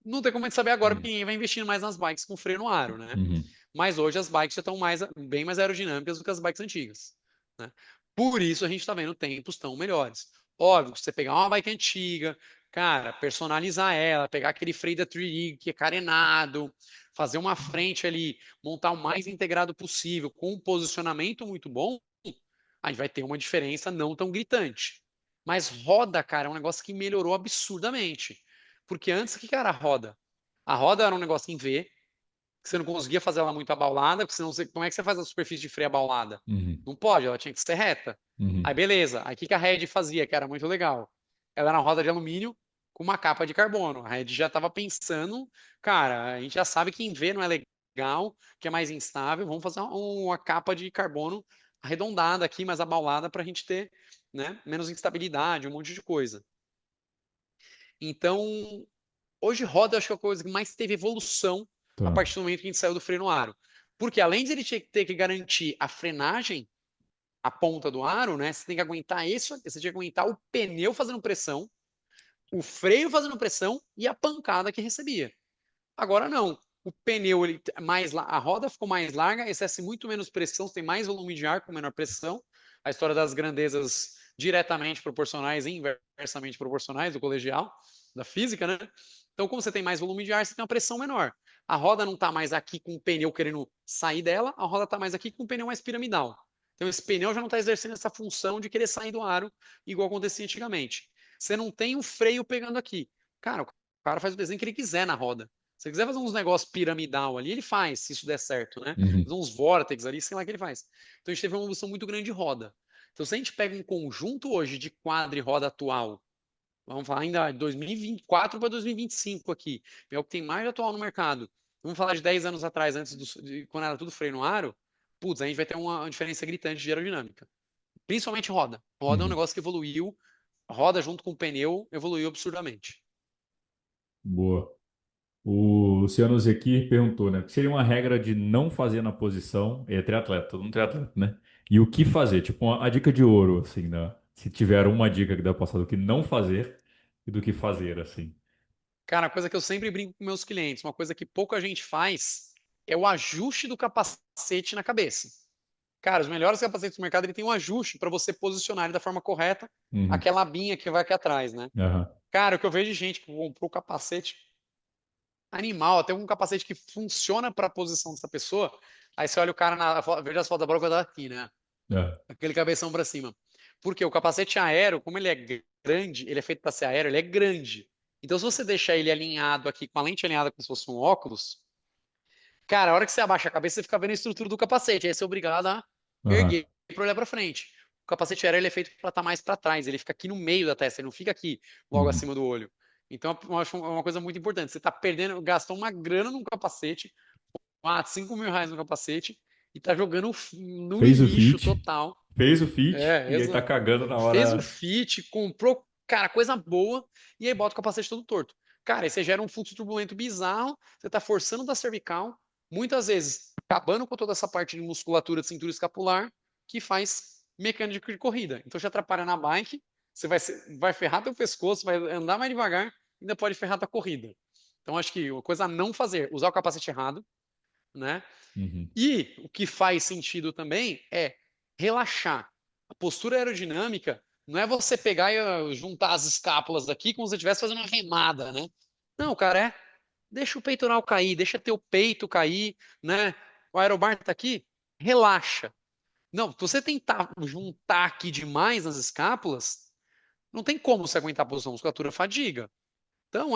Não tem como a gente saber agora, porque Uhum. ninguém vai investindo mais nas bikes com freio no aro, né? Uhum. Mas hoje as bikes já estão bem mais aerodinâmicas do que as bikes antigas, né? Por isso a gente está vendo tempos tão melhores. Óbvio, você pegar uma bike antiga, cara, personalizar ela, pegar aquele freio da Tree que é carenado, fazer uma frente ali, montar o mais integrado possível, com um posicionamento muito bom, a gente vai ter uma diferença não tão gritante. Mas roda, cara, é um negócio que melhorou absurdamente. Porque antes, o que era a roda? A roda era um negócio em V, que você não conseguia fazer ela muito abaulada, porque senão como é que você faz a superfície de freio abaulada? Uhum. Não pode, ela tinha que ser reta. Aí Uhum. beleza, aí o que a Red fazia, que era muito legal? Ela era uma roda de alumínio com uma capa de carbono. A Red já estava pensando, cara, a gente já sabe que em V não é legal, que é mais instável, vamos fazer uma capa de carbono arredondada aqui, mais abaulada, para a gente ter, né, menos instabilidade, um monte de coisa. Então, hoje roda, acho que é a coisa que mais teve evolução a Tá. partir do momento que a gente saiu do freio no aro. Porque além de ele ter que garantir a frenagem, a ponta do aro, né? Você tem que aguentar isso, você tinha que aguentar o pneu fazendo pressão, o freio fazendo pressão e a pancada que recebia. Agora não. O pneu, a roda ficou mais larga, exerce muito menos pressão, você tem mais volume de ar com menor pressão. A história das grandezas diretamente proporcionais e inversamente proporcionais do colegial, da física, né? Então, como você tem mais volume de ar, você tem uma pressão menor. A roda não está mais aqui com o pneu querendo sair dela, a roda está mais aqui com o pneu mais piramidal. Então, esse pneu já não está exercendo essa função de querer sair do aro, igual acontecia antigamente. Você não tem o freio pegando aqui. Cara, o cara faz o desenho que ele quiser na roda. Se ele quiser fazer uns negócios piramidal ali, ele faz, se isso der certo, né? Uhum. Fazer uns vórtex ali, sei lá o que ele faz. Então a gente teve uma evolução muito grande de roda. Então, se a gente pega um conjunto hoje de quadra e roda atual, vamos falar ainda de 2024 para 2025 aqui, é o que tem mais de atual no mercado. Vamos falar de 10 anos atrás, quando era tudo freio no aro, putz, a gente vai ter uma diferença gritante de aerodinâmica. Principalmente roda. Roda é um Uhum. negócio que evoluiu, roda junto com o pneu evoluiu absurdamente. Boa. O Luciano Zequir perguntou, né? O que seria uma regra de não fazer na posição? É triatleta, todo mundo triatleta, né? E o que fazer? Tipo, a dica de ouro, assim, né? Se tiver uma dica que dá pra passar do que não fazer e do que fazer, assim. Cara, a coisa que eu sempre brinco com meus clientes, uma coisa que pouca gente faz, é o ajuste do capacete na cabeça. Cara, os melhores capacetes do mercado, ele tem um ajuste para você posicionar ele da forma correta, Uhum. aquela abinha que vai aqui atrás, né? Aham. Cara, o que eu vejo de gente que comprou o capacete animal, até um capacete que funciona para a posição dessa pessoa, aí você olha o cara veja as fotos da broca tá aqui, né? É. Aquele cabeção para cima. Porque o capacete aéreo, como ele é grande, ele é feito para ser aéreo, ele é grande. Então, se você deixar ele alinhado aqui, com a lente alinhada como se fosse um óculos, cara, a hora que você abaixa a cabeça, você fica vendo a estrutura do capacete. Aí você é obrigado a Aham. erguer para olhar para frente. capacete aéreo ele é feito para estar mais para trás, ele fica aqui no meio da testa, ele não fica aqui logo Uhum. acima do olho. Então, eu acho uma coisa muito importante. Você está perdendo, gastou uma grana num capacete, 4, 5 mil reais no capacete, e tá jogando no Fez o lixo fit, total. fez o fit É, e aí tá cagando na fez o hora. fit, comprou, cara, coisa boa, e aí bota o capacete todo torto. Cara, aí você gera um fluxo turbulento bizarro, você tá forçando da cervical, muitas vezes acabando com toda essa parte de musculatura de cintura escapular, que faz mecânica de corrida. Então já atrapalha na bike, você vai ferrar teu pescoço, vai andar mais devagar, ainda pode ferrar tua corrida. Então acho que a coisa a não fazer, usar o capacete errado, né? Uhum. E o que faz sentido também é relaxar. A postura aerodinâmica não é você pegar e juntar as escápulas aqui como se você estivesse fazendo uma remada, né? Não, cara, deixa o peitoral cair, deixa teu peito cair, né? O aerobar tá aqui, relaxa. Não, se você tentar juntar aqui demais as escápulas, não tem como você aguentar a posição, a musculatura fadiga. Então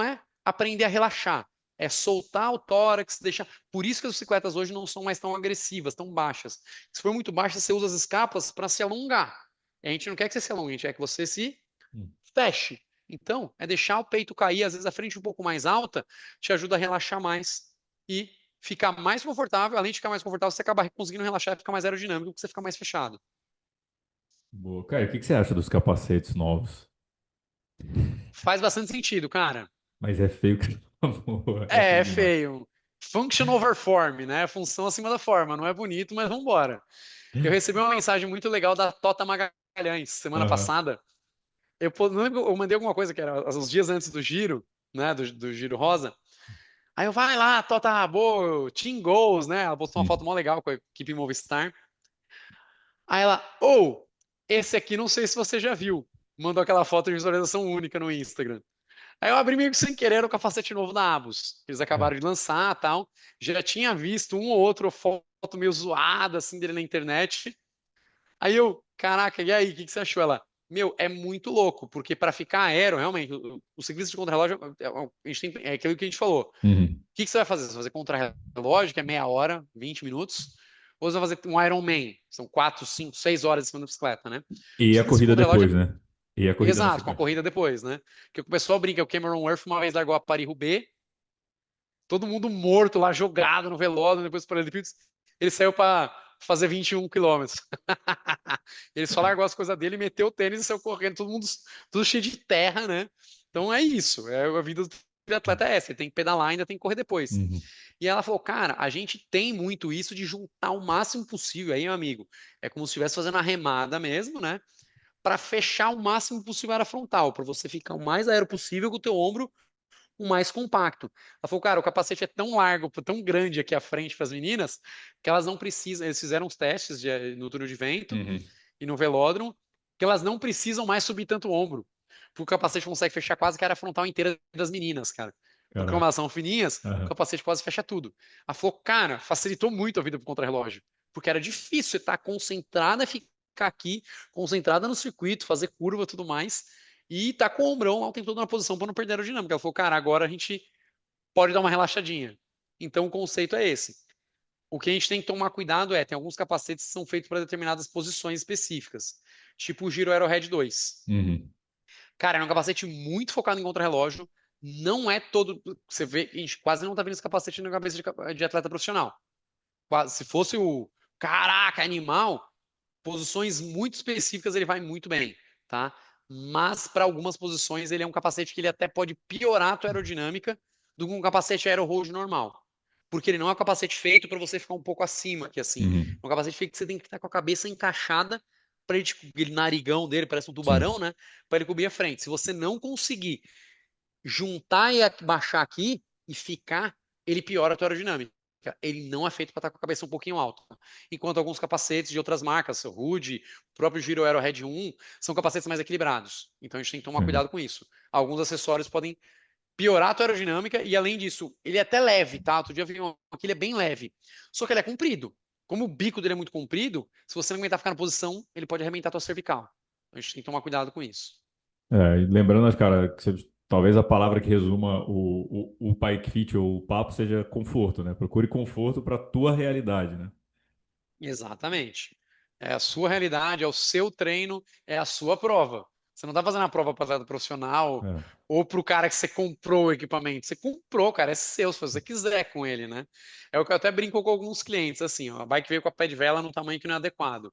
aprender a relaxar, é soltar o tórax, deixar. Por isso que as bicicletas hoje não são mais tão agressivas, tão baixas. Se for muito baixa, você usa as escapas para se alongar. E a gente não quer que você se alongue, a gente quer que você se Uhum. feche. Então, é deixar o peito cair, às vezes a frente um pouco mais alta, te ajuda a relaxar mais e ficar mais confortável. Além de ficar mais confortável, você acaba conseguindo relaxar e ficar mais aerodinâmico, porque você fica mais fechado. Boa. Cara, o que que você acha dos capacetes novos? Faz bastante sentido, cara. Mas é feio que boa. É É, feio é demais. feio. Function over form, né? Função acima da forma. Não é bonito, mas vambora. Eu recebi uma mensagem muito legal da Tota Magalhães semana Aham. passada. Não lembro, eu mandei alguma coisa que era uns dias antes do giro, né? Do Giro Rosa. Aí eu, vai lá, Tota, boa, Team Goals, né? Ela postou uma foto Uhum. mó legal com a equipe Movistar. Aí ela, ou, esse aqui não sei se você já viu. Mandou aquela foto de visualização única no Instagram. Aí eu abri meio que sem querer o capacete novo da Abus. Eles Ah. acabaram de lançar tal. Já tinha visto um ou outro foto meio zoada assim dele na internet. Aí eu, caraca, e aí, o que você achou? Ela, meu, é muito louco, porque para ficar aero, realmente, o ciclista de contrarrelógio, a gente é aquilo que a gente falou. O Uhum. que você vai fazer? Você vai fazer contrarrelógio, que é meia hora, 20 minutos, ou você vai fazer um Ironman, são 4, 5, 6 horas em cima da bicicleta, né? O E a ciclista de corrida contrarrelógio depois, né? E a corrida na exato, com a sequência. corrida depois, né? Que o pessoal brinca, o Cameron Worth uma vez largou a Paris-Roubaix, todo mundo morto lá, jogado no velódromo, depois do Paralímpicos, ele saiu para fazer 21 quilômetros. Ele só largou as coisas dele, meteu o tênis e saiu correndo, todo mundo tudo cheio de terra, né? Então é isso, a vida do atleta é essa, ele tem que pedalar, ainda tem que correr depois. Uhum. E ela falou, cara, a gente tem muito isso de juntar o máximo possível, aí, meu amigo, é como se estivesse fazendo a remada mesmo, né? Para fechar o máximo possível a área frontal, para você ficar o mais aero possível com o teu ombro o mais compacto. Ela falou, cara, o capacete é tão largo, tão grande aqui à frente para as meninas, que elas não precisam. Eles fizeram os testes no túnel de vento Uhum. e no velódromo, que elas não precisam mais subir tanto o ombro. Porque o capacete consegue fechar quase que a área frontal inteira das meninas, cara. Porque como Caraca. elas são fininhas, o Aham. capacete quase fecha tudo. Ela falou, cara, facilitou muito a vida pro contrarrelógio. Porque era difícil você estar concentrada e ficar aqui, concentrada no circuito, fazer curva e tudo mais e tá com o ombrão lá o tempo todo na posição para não perder a aerodinâmica. Ela falou, cara, agora a gente pode dar uma relaxadinha. Então o conceito é esse. O que a gente tem que tomar cuidado tem alguns capacetes que são feitos para determinadas posições específicas, tipo o Giro Aerohead 2. Uhum. Cara, é um capacete muito focado em contrarrelógio, não é todo. Você vê, a gente quase não tá vendo esse capacete na cabeça de atleta profissional. Se fosse o caraca, animal, posições muito específicas ele vai muito bem, tá? Mas para algumas posições ele é um capacete que ele até pode piorar a tua aerodinâmica do que um capacete aero hold normal. Porque ele não é um capacete feito para você ficar um pouco acima aqui assim. Uhum. É um capacete feito que você tem que estar com a cabeça encaixada para ele, tipo, aquele narigão dele, parece um Sim. tubarão, né? Para ele cobrir a frente. Se você não conseguir juntar e baixar aqui e ficar, ele piora a tua aerodinâmica. Ele não é feito para estar com a cabeça um pouquinho alta. Enquanto alguns capacetes de outras marcas, o Rude, o próprio Giro Aero Red 1, são capacetes mais equilibrados. Então a gente tem que tomar Sim. cuidado com isso. Alguns acessórios podem piorar a tua aerodinâmica e além disso, ele é até leve, tá? Outro dia eu vi um aqui, ele é bem leve. Só que ele é comprido. Como o bico dele é muito comprido, se você não aguentar ficar na posição, ele pode arrebentar a tua cervical. A gente tem que tomar cuidado com isso. E lembrando, cara, que talvez a palavra que resuma o bike fit ou o papo seja conforto, né? Procure conforto para tua realidade, né? Exatamente. É a sua realidade, é o seu treino, é a sua prova. Você não tá fazendo a prova para atleta profissional É. ou para o cara que você comprou o equipamento. Você comprou, cara, é seu, se você quiser com ele, né? É o que eu até brinco com alguns clientes, assim, ó, a bike veio com a pé de vela num tamanho que não é adequado.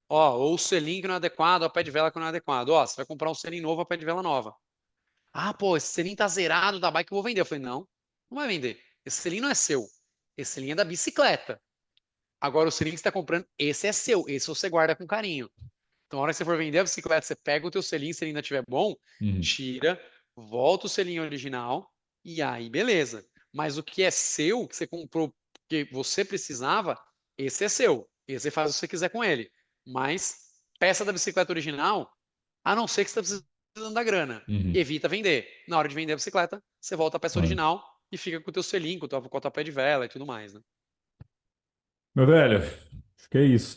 Ó, ou o selim que não é adequado, a pé de vela que não é adequado. Ó, você vai comprar um selim novo, a pé de vela nova. Ah, pô, esse selim tá zerado da bike, eu vou vender. Eu falei, não, não vai vender. Esse selim não é seu. Esse selim é da bicicleta. Agora, o selim que você está comprando, esse é seu. Esse você guarda com carinho. Então, na hora que você for vender a bicicleta, você pega o teu selim, se ele ainda estiver bom, Uhum. tira, volta o selim original e aí, beleza. Mas o que é seu, que você comprou porque você precisava, esse é seu. Esse você faz o que você quiser com ele. Mas peça da bicicleta original, a não ser que você está precisando da grana. Uhum. Evita vender. Na hora de vender a bicicleta, você volta a peça Claro. original e fica com o teu selim, com o teu pé de vela e tudo mais, né? Meu velho, acho que é isso.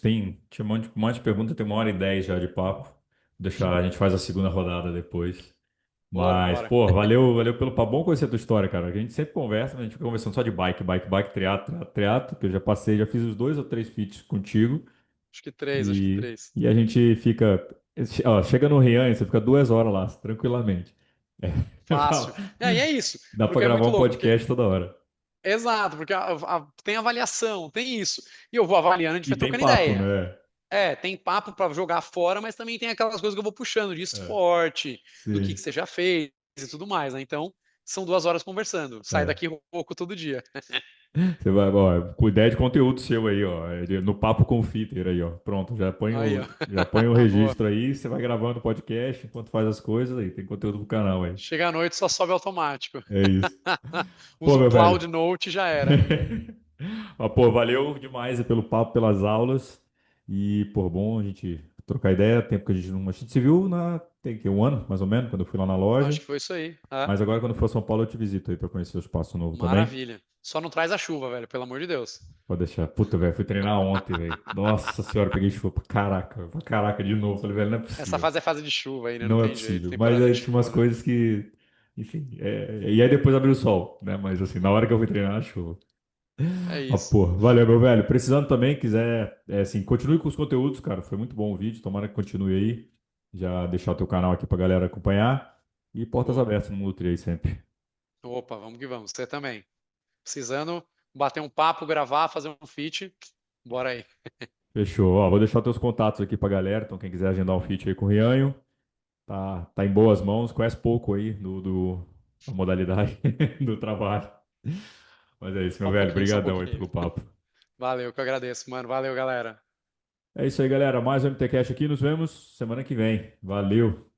Tinha um monte de pergunta, tem 1h10 já de papo. Deixar, a gente faz a segunda rodada depois. Bora, Mas, bora. pô, valeu pelo papo. Bom conhecer a tua história, cara. A gente sempre conversa, mas a gente fica conversando só de bike, triatlo, triatlo, triatlo, que eu já passei, já fiz os 2 ou 3 feats contigo. Acho que três, acho que E, três. e a gente fica. Ó, chega no Rian, você fica 2 horas lá, tranquilamente. É, eu falo, Fácil. É, e é isso, dá pra porque é gravar muito um louco, porque podcast toda hora. exato, porque tem avaliação, tem isso. E eu vou avaliando, a gente E vai tem trocando papo, ideia. né? É, tem papo para jogar fora, mas também tem aquelas coisas que eu vou puxando de É, esporte, do sim. que você já fez e tudo mais, né? Então, são 2 horas conversando. Sai É. daqui rouco todo dia. Você vai, ó, com ideia de conteúdo seu aí, ó, no Papo com o Fitter aí, ó. Pronto, Aí, ó. já põe o Boa. registro aí, você vai gravando o podcast enquanto faz as coisas aí, tem conteúdo pro canal aí. Chega à noite, só sobe automático. É isso. Pô, Usa o meu velho. Cloud Note e já era. Mas, pô, valeu demais pelo papo, pelas aulas. E, pô, bom a gente trocar ideia. Tempo que a gente se viu tem que um ano, mais ou menos, quando eu fui lá na Acho loja. que foi isso aí. Ah, Mas agora, quando for São Paulo, eu te visito aí pra conhecer o espaço novo também. maravilha. Só não traz a chuva, velho, pelo amor de Deus. Pode deixar. Puta, velho, fui treinar ontem, velho. Nossa senhora, peguei chuva pra caraca de novo. Falei, velho, não é Essa possível. fase é fase de chuva aí, né? Não Não é tem jeito. possível. Mas Temporada aí de tinha umas chuva, né? coisas que. Enfim. E aí depois abriu o sol, né? Mas assim, na hora que eu fui treinar, a chuva. É Ah, isso. pô, valeu, meu velho. Precisando também, quiser, assim, continue com os conteúdos, cara. Foi muito bom o vídeo. Tomara que continue aí. Já deixar o teu canal aqui pra galera acompanhar. E portas Boa. abertas no Nutri aí sempre. Opa, vamos que vamos. Você também. Precisando bater um papo, gravar, fazer um feat, bora aí. Fechou. Ó, vou deixar teus contatos aqui pra galera. Então, quem quiser agendar um feat aí com o Rianho, tá em boas mãos. Conhece pouco aí da modalidade do trabalho. Mas é isso, Só meu um velho. pouquinho, só um Obrigadão aí pouquinho. pelo papo. Valeu, que eu agradeço, mano. Valeu, galera. É isso aí, galera. Mais um MT Cash aqui. Nos vemos semana que vem. Valeu.